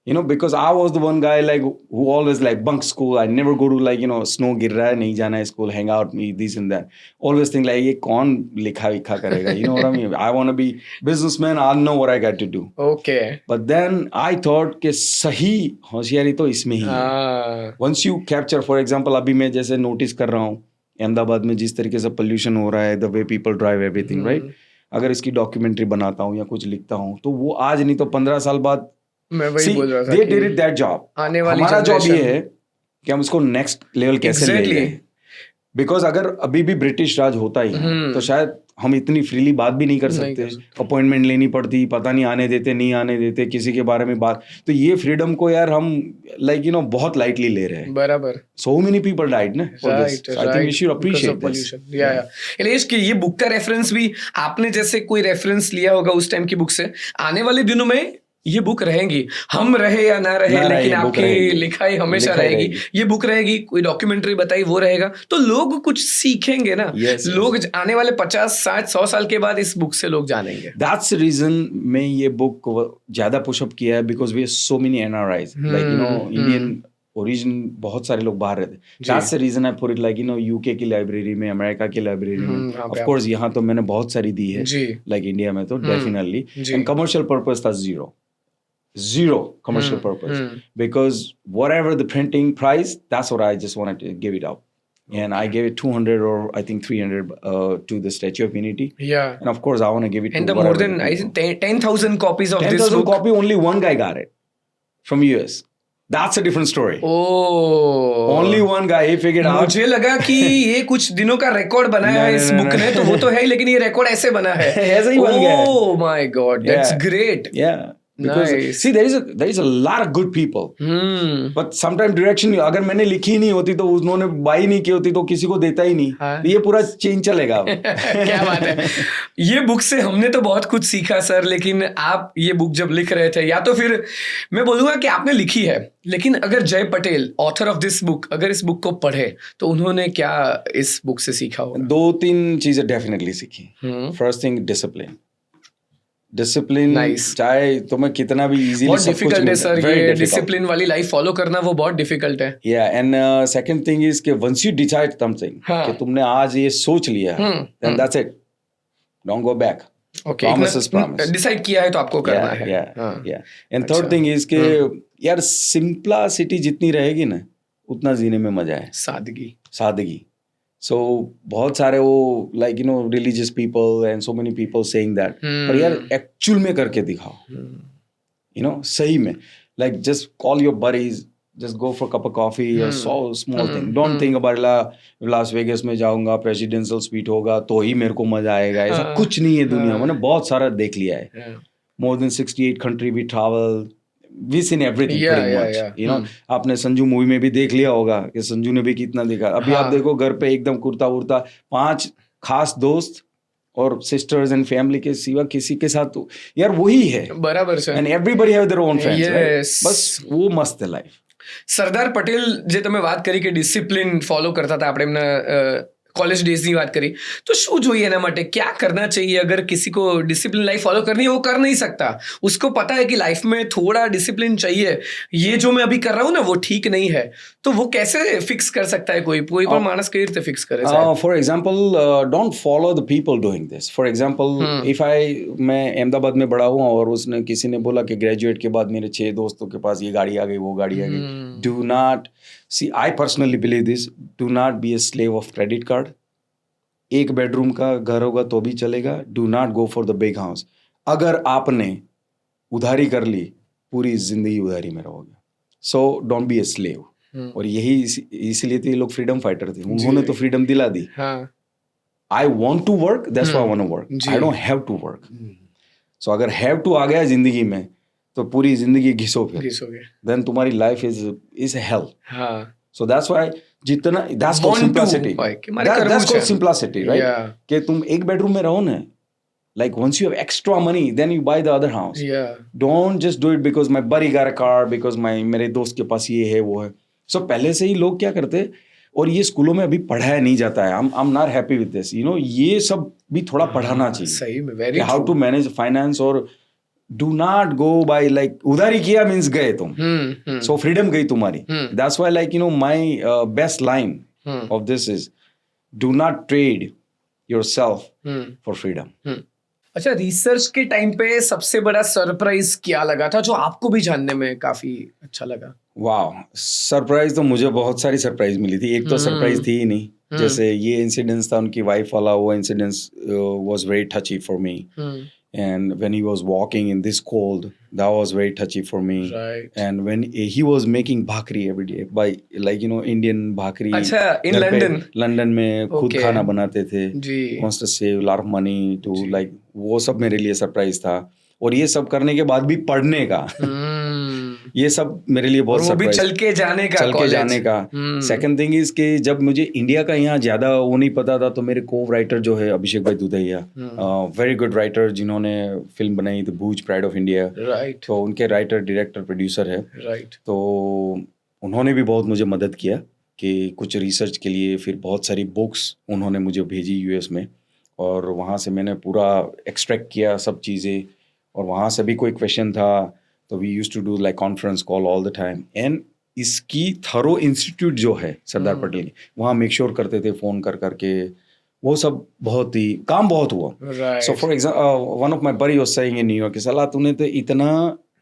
[SPEAKER 1] You know, because I was the one guy like who always like bunk school. I never go to like, you know, snow गिर रहा है नहीं जाना है school, hang out, me this and that. Always think like ये कौन लिखा विखा करेगा? You know what I mean? I want to be businessman. I know what I got to do.
[SPEAKER 2] Okay.
[SPEAKER 1] But then I thought कि सही होशियारी तो इसमें ही है.
[SPEAKER 2] हाँ.
[SPEAKER 1] Once you capture, for example, अभी मैं जैसे notice कर रहा हूँ अहमदाबाद में जिस तरीके से pollution हो रहा है, the way people drive everything, right? अगर इसकी डॉक्यूमेंट्री बनाता हूँ या कुछ लिखता हूँ तो वो आज नहीं तो 15 साल बाद
[SPEAKER 2] मैं वही बोल रहा था
[SPEAKER 1] they did it that job.
[SPEAKER 2] आने वाली
[SPEAKER 1] हमारा जॉब
[SPEAKER 2] generation-
[SPEAKER 1] ये है कि हम उसको नेक्स्ट लेवल कैसे ले
[SPEAKER 2] Exactly.
[SPEAKER 1] लें. बिकॉज अगर अभी भी ब्रिटिश राज होता ही है, तो शायद हम इतनी फ्रीली बात भी नहीं कर सकते. अपॉइंटमेंट लेनी पड़ती, पता नहीं आने देते नहीं आने देते, किसी के बारे में बात. तो ये फ्रीडम को यार हम लाइक यू नो बहुत लाइटली ले रहे हैं.
[SPEAKER 2] बराबर.
[SPEAKER 1] सो मेनी पीपल डाइड ना for this. I think we should appreciate this.
[SPEAKER 2] या इलेश कि ये बुक का रेफरेंस भी आपने जैसे कोई रेफरेंस लिया होगा उस टाइम की बुक से. आने वाले दिनों में ये बुक रहेंगी, हम रहे या ना रहे, लेकिन आपकी लिखाई हमेशा रहेगी. ये बुक रहेगी, कोई डॉक्यूमेंट्री बताई वो रहेगा, तो लोग कुछ सीखेंगे ना. लोग आने वाले 50, 60, 100 साल के बाद इस बुक से लोग जानेंगे.
[SPEAKER 1] दैट्स द रीजन मैं ये बुक को ज्यादा पुशअप किया है, because we are so many NRIs, like you know Indian origin, बहुत सारे लोग बाहर रहते. That's the reason I put it like you know UK की लाइब्रेरी में, अमेरिका की लाइब्रेरी में. ऑफ कोर्स यहाँ तो मैंने बहुत सारी दी है, लाइक इंडिया में तो डेफिनेटली. एंड कमर्शियल पर्पस था zero commercial purpose, because whatever the printing price, that's what I just wanted to give it out. And I gave it 200 or I think 300 to the Statue of Unity.
[SPEAKER 2] Yeah.
[SPEAKER 1] And of course I want to give it
[SPEAKER 2] and
[SPEAKER 1] to
[SPEAKER 2] the more than I think 10,000 copies of
[SPEAKER 1] 10,000
[SPEAKER 2] this book.
[SPEAKER 1] copy, only one guy got it from US. That's a different story.
[SPEAKER 2] Oh.
[SPEAKER 1] Only one guy, he figured out.
[SPEAKER 2] मुझे लगा कि ये कुछ दिनों का record बनाया है इस बुक ने, तो वो तो है ही, लेकिन ये रिकॉर्ड ऐसे बना है.
[SPEAKER 1] ऐसे ही बन गया है.
[SPEAKER 2] Oh my God, that's great.
[SPEAKER 1] Yeah. Because
[SPEAKER 2] Nice.
[SPEAKER 1] see, there is a lot of good people, but sometimes direction, अगर मैंने लिखी नहीं होती तो उन्होंने बाई नहीं की होती तो किसी को देता ही नहीं.
[SPEAKER 2] हाँ.
[SPEAKER 1] ये पूरा चेंज चलेगा.
[SPEAKER 2] क्या बात है. ये बुक से हमने तो बहुत कुछ सीखा सर, लेकिन आप ये बुक जब लिख रहे थे, या तो फिर मैं बोलूंगा कि आपने लिखी है, लेकिन अगर जय Patel author of this book अगर इस बुक को पढ़े तो उन्होंने क्या इस बुक से सीखा होगा?
[SPEAKER 1] 2-3 चीजें डेफिनेटली सीखी. First thing discipline.
[SPEAKER 2] Nice.
[SPEAKER 1] चाहे तुम्हें कितना भी इजीली
[SPEAKER 2] बहुत डिफिकल्ट है सर, ये डिसिप्लिन वाली लाइफ फॉलो करना वो बहुत डिफिकल्ट है.
[SPEAKER 1] Yeah and second thing is कि वंस यू डिसाइड समथिंग, कि तुमने आज ये सोच लिया, then that's it, don't go back.
[SPEAKER 2] Okay,
[SPEAKER 1] Promise is promise.
[SPEAKER 2] Decide किया है तो आपको करना है.
[SPEAKER 1] Yeah and third thing is कि यार सिंपलिसिटी जितनी रहेगी ना उतना जीने में मजा है. सादगी. So बहुत सारे वो like you know religious people and so many people saying that, पर यार एक्चुअल में करके दिखाओ. You know, सही में, like just call your buddies, just go for a cup of coffee or so small thing. Don't think about Las Vegas में जाऊंगा, presidential speech होगा तो ही मेरे को मजा आएगा. ऐसा कुछ नहीं है दुनिया में. मैंने बहुत सारा देख लिया है. More than 68 country we travel. We've seen everything pretty much. You know, आपने संजू मूवी में भी देख लिया होगा कि संजू ने भी कितना देखा. अभी आप देखो घर पे एकदम कुर्ता उड़ता, 5 खास दोस्त और सिस्टर्स एंड फैमिली के सिवा किसी के साथ तो यार वही है.
[SPEAKER 2] बराबर sir.
[SPEAKER 1] And everybody have their own friends, right? बस वो मस्त है लाइफ.
[SPEAKER 2] સરદાર પટેલ જે તમે વાત કરી કે ડિસિપ્લિન ફોલો કરતા હતા, આપણે એમના कॉलेज डेज की बात करी, तो शू જોઈએ એના માટે क्या करना चाहिए? अगर किसी को डिसिप्लिन लाइफ फॉलो करनी है, वो कर नहीं सकता, उसको पता है कि लाइफ में थोड़ा डिसिप्लिन चाहिए, ये जो मैं अभी कर रहा हूँ ना वो ठीक नहीं है, तो वो कैसे फिक्स कर सकता है? कोई पर मानस कई रीते फिक्स करे?
[SPEAKER 1] For example don't follow the people doing this. For example if मैं अहमदाबाद में बड़ा हुआ और उसने किसी ने बोला कि ग्रेजुएट के बाद मेरे 6 दोस्तों के पास ये गाड़ी आ गई, वो गाड़ी आ गई. Do not see, I personally believe this, do not be a slave of credit card. एक बेडरूम का घर होगा तो भी चलेगा. Do not go for the big house. अगर आपने उधारी कर ली, पूरी जिंदगी उधारी में रहोगे. So don't be a slave. और यही इसीलिए तो ये लोग फ्रीडम फाइटर थे, उन्होंने तो फ्रीडम दिला दी. I want to work, that's why I want to work, I don't have to work. So अगर हैव टू आ गया जिंदगी में तो पूरी जिंदगी घिसोगे, देन तुम्हारी life is hello. So that's why जितना that's called simplicity. That's called simplicity, right? कि तुम एक बेडरूम में रहो ना, like once you have extra money, then you buy the other house. Don't just do it because my buddy got a car, because मेरे दोस्त के पास ये है वो है. So पहले से ही लोग क्या करते, और ये स्कूलों में अभी पढ़ाया नहीं जाता है. I'm not happy with this. You know, ये सब भी थोड़ा पढ़ाना चाहिए.
[SPEAKER 2] सही में, very
[SPEAKER 1] how to manage finance और do not go by like उधार ही किया मीन्स गए तुम, सो फ्रीडम गई तुम्हारी. That's why like my best line of this is do not trade yourself for freedom.
[SPEAKER 2] अच्छा, रिसर्च के टाइम पे सबसे बड़ा सरप्राइज क्या लगा था जो आपको भी जानने में काफी अच्छा लगा?
[SPEAKER 1] वाह, सरप्राइज तो मुझे बहुत सारी सरप्राइज मिली थी. एक तो सरप्राइज थी ही नहीं. जैसे ये इंसिडेंस था उनकी वाइफ वाला, वो incidence was very टची for me. And when he was walking in this cold, that was very touchy for me.
[SPEAKER 2] Right.
[SPEAKER 1] And when he was making bhakri every day by like Indian bhakri.
[SPEAKER 2] अच्छा, in London.
[SPEAKER 1] London में खुद
[SPEAKER 2] Okay.
[SPEAKER 1] खाना बनाते थे.
[SPEAKER 2] जी.
[SPEAKER 1] Wants to save a lot of money to like वो सब मेरे लिए सरप्राइज था. और ये सब करने के बाद भी पढ़ने का ये सब मेरे लिए बहुत
[SPEAKER 2] वो भी
[SPEAKER 1] सरप्राइज.
[SPEAKER 2] चल के जाने का,
[SPEAKER 1] चल के जाने का. सेकंड थिंग इज कि जब मुझे इंडिया का यहाँ ज्यादा वो नहीं पता था, तो मेरे को राइटर जो है अभिषेक भाई दुधैया, वेरी गुड राइटर, जिन्होंने फिल्म बनाई the Bhuj pride of India.
[SPEAKER 2] Right.
[SPEAKER 1] तो उनके राइटर डायरेक्टर प्रोड्यूसर है.
[SPEAKER 2] राइट.
[SPEAKER 1] तो उन्होंने भी बहुत मुझे मदद किया कि कुछ रिसर्च के लिए. फिर बहुत सारी बुक्स उन्होंने मुझे भेजी यूएस में, और वहाँ से मैंने पूरा एक्सट्रैक्ट किया सब चीज़ें. और वहाँ से भी कोई क्वेश्चन था तो we used to do like conference call all the time. And इसकी थरो इंस्टीट्यूट जो है सरदार पटेल की, वहाँ मेक श्योर करते थे फ़ोन कर करके. वो सब बहुत ही काम बहुत हुआ. So for example one of my buddy was saying in New York कि साला तूने तो इतना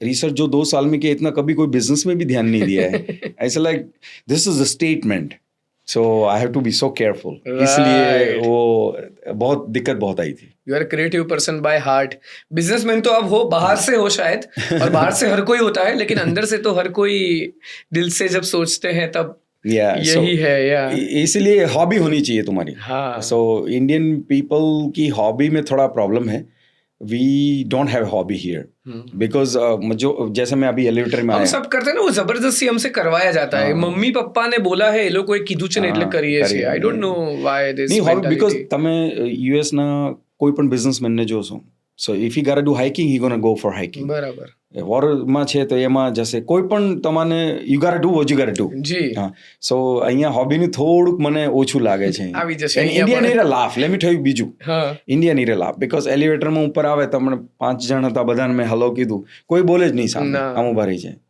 [SPEAKER 1] रिसर्च जो 2 साल में किया, इतना कभी कोई बिजनेस में भी ध्यान नहीं दिया है. ऐसा like this is a statement, so I have to be so careful. इसलिए वो बहुत दिक्कत बहुत आई थी.
[SPEAKER 2] You are creative person by heart. Businessman तो अब हो, बाहर से हो शायद, और बाहर से हर कोई होता है, लेकिन अंदर से तो हर कोई दिल से जब सोचते हैं तब यही है.
[SPEAKER 1] इसलिए हॉबी होनी चाहिए तुम्हारी.
[SPEAKER 2] हाँ.
[SPEAKER 1] सो इंडियन पीपल की हॉबी में थोड़ा प्रॉब्लम है. We don't have hobby here because जो जैसे मैं अभी एलिवेटर में
[SPEAKER 2] हम
[SPEAKER 1] आया,
[SPEAKER 2] सब करते हैं ना, वो जबरदस्ती हमसे करवाया जाता है. मम्मी पप्पा ने बोला है, ये लोग कोई कीधुं ने એટલે કરીએ છે. I don't know why this
[SPEAKER 1] नहीं हॉबी बिकॉज તમે યુએસ ના કોઈ પણ બિઝનેસમેન ને જોશો, સો if he gotta do hiking, he gonna go for hiking.
[SPEAKER 2] બરાબર.
[SPEAKER 1] વોરમાં છે તો એમાં જશે. કોઈ પણ તમને you gotta do what you gotta do.
[SPEAKER 2] જી.
[SPEAKER 1] હા, સો અહીંયા હॉबીનું થોડુંક મને ઓછું લાગે છે.
[SPEAKER 2] આવી જશે
[SPEAKER 1] India need a laugh. Let me tell you બીજું,
[SPEAKER 2] હા,
[SPEAKER 1] India need a laugh because એલિવેટરમાં ઉપર આવે તમને 5 જણ હતા, બધાને મેં હલો કીધું, કોઈ બોલે જ નહીં સામે, આમ ઉભા રહી જાય.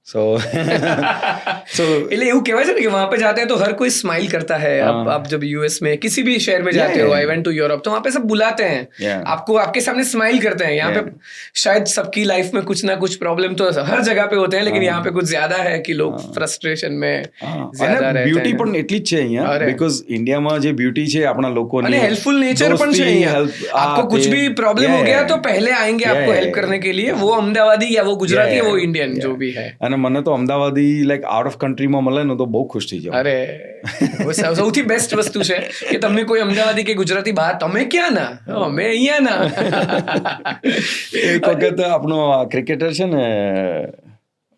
[SPEAKER 1] So
[SPEAKER 2] એટલે એવું કહેવાય છે ને કે वहां पे जाते हैं तो हर कोई स्माइल करता है. आप जब यूएस में किसी भी शहर में जाते हो, आई वेंट टू यूरोप, तो वहां पे सब बुलाते हैं आपको, आपके सामने स्माइल करते हैं. यहाँ पे शायद सबकी लाइफ में कुछ ना कुछ प्रॉब्लम तो हर जगह पे होते हैं, लेकिन यहाँ पे कुछ ज्यादा है कि लोग फ्रस्ट्रेशन में ज्यादा रहते हैं.
[SPEAKER 1] બ્યુટી પણ એટલી જ છે અહીંયા, બીકોઝ ઇન્ડિયામાં જે બ્યુટી છે આપણા લોકોની,
[SPEAKER 2] અને હેલ્પફुल नेचर પણ છે અહીંયા. आपको कुछ भी प्रॉब्लम हो गया तो पहले आएंगे आपको हेल्प करने के लिए. वो अहमदाबादी या वो गुजराती या वो इंडियन जो भी है.
[SPEAKER 1] અને મને તો અમદાવાદી લાઈક આઉટ ઓફ કન્ટ્રીમાં મળે ને તો બહુ ખુશ થઈ જાઉં.
[SPEAKER 2] અરે સૌથી બેસ્ટ વસ્તુ છે કે તમને કોઈ અમદાવાદી કે ગુજરાતી બહાર, તમે ક્યાં ના, અમે અહીંયા ના.
[SPEAKER 1] એક વખત આપણો ક્રિકેટર છે ને,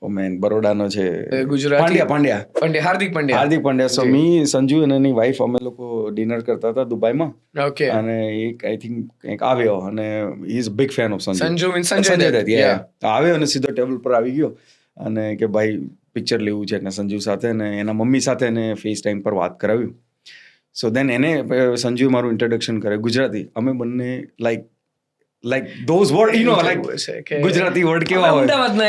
[SPEAKER 1] ઓ મેન બરોડાનો છે,
[SPEAKER 2] ગુજરાતી
[SPEAKER 1] પાંડ્યા
[SPEAKER 2] હાર્દિક પંડ્યા.
[SPEAKER 1] સો મી સંજુ અને એની વાઈફ અમે લોકો ડિનર કરતા હતા દુબઈમાં.
[SPEAKER 2] ઓકે.
[SPEAKER 1] અને એક આઈ થિંક કંઈક આવ્યો અને he is big fan of
[SPEAKER 2] Sanjay Dutt.
[SPEAKER 1] આવ્યો અને સીધો ટેબલ પર આવી ગયો અને કે ભાઈ પિક્ચર લેવું છે ને સંજુ સાથે, ને એના મમ્મી સાથે એને ફેસ ટાઈમ પર વાત કરાવ્યું. સો દેન એને સંજુ મારું ઇન્ટ્રોડક્શન કરે ગુજરાતી. અમે બંને like those word, you know, like Gujarati word કેવા હોય, અમદાવાદના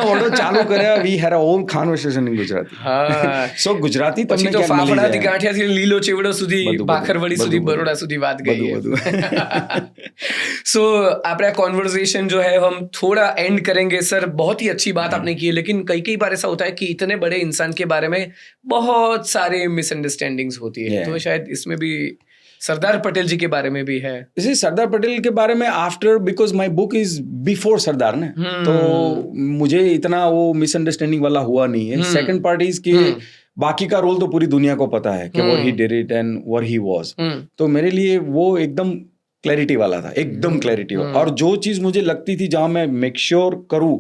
[SPEAKER 1] વર્ડો ચાલુ કર્યા. We had a whole conversation in Gujarati.
[SPEAKER 2] હા.
[SPEAKER 1] સો ગુજરાતી
[SPEAKER 2] પછી
[SPEAKER 1] તમને
[SPEAKER 2] તો
[SPEAKER 1] ક્યાં મળી
[SPEAKER 2] ફાફડાથી
[SPEAKER 1] જાય.
[SPEAKER 2] ગાંઠિયાથી લીલો ચેવડો સુધી, ભાખરવડી સુધી, બરોડા સુધી बात गई है. सो आपका कॉन्वर्सेशन जो है हम थोड़ा एंड करेंगे सर. बहुत ही अच्छी बात आपने की है, लेकिन कई बार ऐसा होता है कि इतने बड़े इंसान के बारे में बहुत सारे मिसअंडरस्टैंडिंग्स होती है, तो शायद इसमें भी सरदार पटेल जी के बारे में भी है. इसी
[SPEAKER 1] सरदार पटेल के बारे में after, because my book is before Sardar ने, तो मुझे इतना वो मिसअंडरस्टैंडिंग वाला हुआ नहीं है. सेकंड पार्ट इज कि बाकी का रोल तो पूरी दुनिया को पता है कि what he did it and what he was. तो मेरे लिए वो एकदम क्लैरिटी वाला था, एकदम क्लैरिटी वाला. और जो चीज मुझे लगती थी, जहां मैं मेक श्योर करूं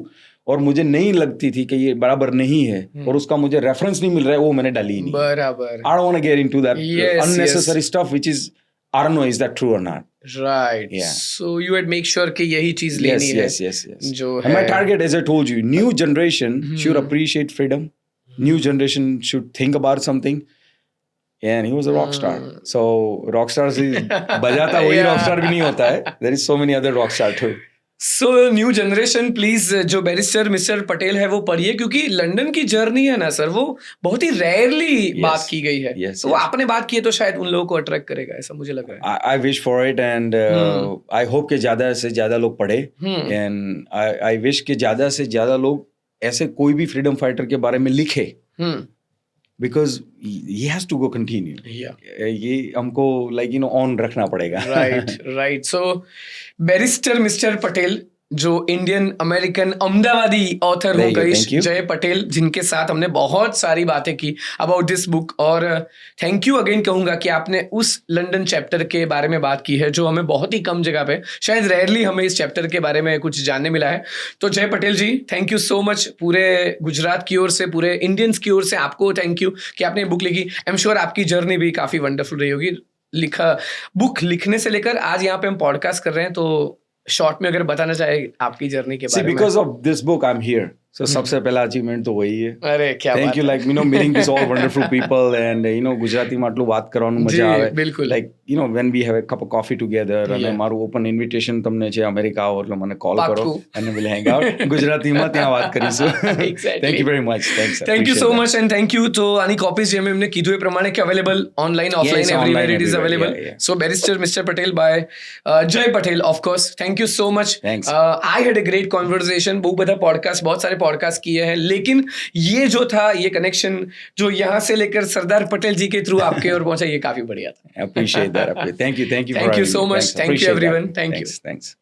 [SPEAKER 1] और मुझे नहीं लगती थी कि ये बराबर नहीं है और उसका मुझे रेफरेंस नहीं मिल रहा है, वो मैंने डाली ही नहीं.
[SPEAKER 2] बराबर.
[SPEAKER 1] I don't want to get into that unnecessary stuff which is, I don't know, is that true or not?
[SPEAKER 2] Right.
[SPEAKER 1] Yeah.
[SPEAKER 2] So you had make sure कि यही चीज लेनी है.
[SPEAKER 1] Yes.
[SPEAKER 2] जो
[SPEAKER 1] and my target, as I told you, new generation should appreciate freedom. New generation should think about something. And he was a rock star. So rock stars is बजाता वही rock star भी नहीं होता है. There is so many other rock star too.
[SPEAKER 2] So new generation please जो barrister mister Patel है वो पढ़िए, क्योंकि लंदन की जर्नी है ना सर, वो बहुत ही रेयरली बात की गई है।
[SPEAKER 1] yes,
[SPEAKER 2] तो वो
[SPEAKER 1] yes.
[SPEAKER 2] आपने बात की है तो शायद उन लोगों को अट्रैक्ट करेगा, ऐसा मुझे लग रहा है।
[SPEAKER 1] I wish for it and I hope कि ज़्यादा से ज़्यादा लोग पढ़े and I wish कि ज़्यादा से ज़्यादा लोग ऐसे कोई भी फ्रीडम फाइटर के बारे में लिखे, because he has to go continue. ये हमको like you know on रखना पड़ेगा.
[SPEAKER 2] राइट। सो बैरिस्टर मिस्टर पटेल जो इंडियन अमेरिकन अहमदाबादी ऑथर हो गई जय पटेल, जिनके साथ हमने बहुत सारी बातें की अबाउट दिस बुक, और थैंक यू अगेन कहूंगा कि आपने उस लंदन चैप्टर के बारे में बात की है जो हमें बहुत ही कम जगह पे, शायद रेयरली हमें इस चैप्टर के बारे में कुछ जानने मिला है। तो जय पटेल जी, थैंक यू सो मच। पूरे गुजरात की ओर से, पूरे इंडियंस की ओर से आपको थैंक यू कि आपने बुक लिखी। आई एम श्योर आपकी जर्नी भी काफी वंडरफुल रही होगी, बुक लिखने से लेकर आज यहाँ पे हम पॉडकास्ट कर रहे हैं। तो शॉर्ट में अगर बताना चाहे आपकी जर्नी के बारे में।
[SPEAKER 1] because of this book I'm here. So सबसे पहला अचीवमेंट तो वही है।
[SPEAKER 2] अरे क्या
[SPEAKER 1] Thank you, like you know, meeting these all wonderful people and you know Gujarati માં આટલું વાત કરવાનું મજા આવે।
[SPEAKER 2] બિલકુલ।
[SPEAKER 1] Like you know when we have a cup of coffee together and મારું open invitation તમને છે અમેરિકા આવો એટલે મને કોલ કરો and we'll hang out ગુજરાતીમાં ત્યાં વાત કરીશું। Thank you very much. Thanks.
[SPEAKER 2] Thank you so much and thank you। તો આની કોપીઝ જે મેં કીધું એ પ્રમાણે કે available online offline everywhere it is available. So Barrister Mr. Patel by Jay Patel of course। Thank you so much।
[SPEAKER 1] Thanks।
[SPEAKER 2] I had a great conversation। बहुत बड़ा podcast, बहुत सारे पॉडकास्ट किए हैं, लेकिन ये जो था, ये कनेक्शन जो यहाँ से लेकर सरदार पटेल जी के थ्रू आपके ओर पहुंचा, ये काफी बढ़िया था।
[SPEAKER 1] Appreciate that. Thank you.
[SPEAKER 2] Thank you so much। Thank you everyone। Thank you।
[SPEAKER 1] Thanks.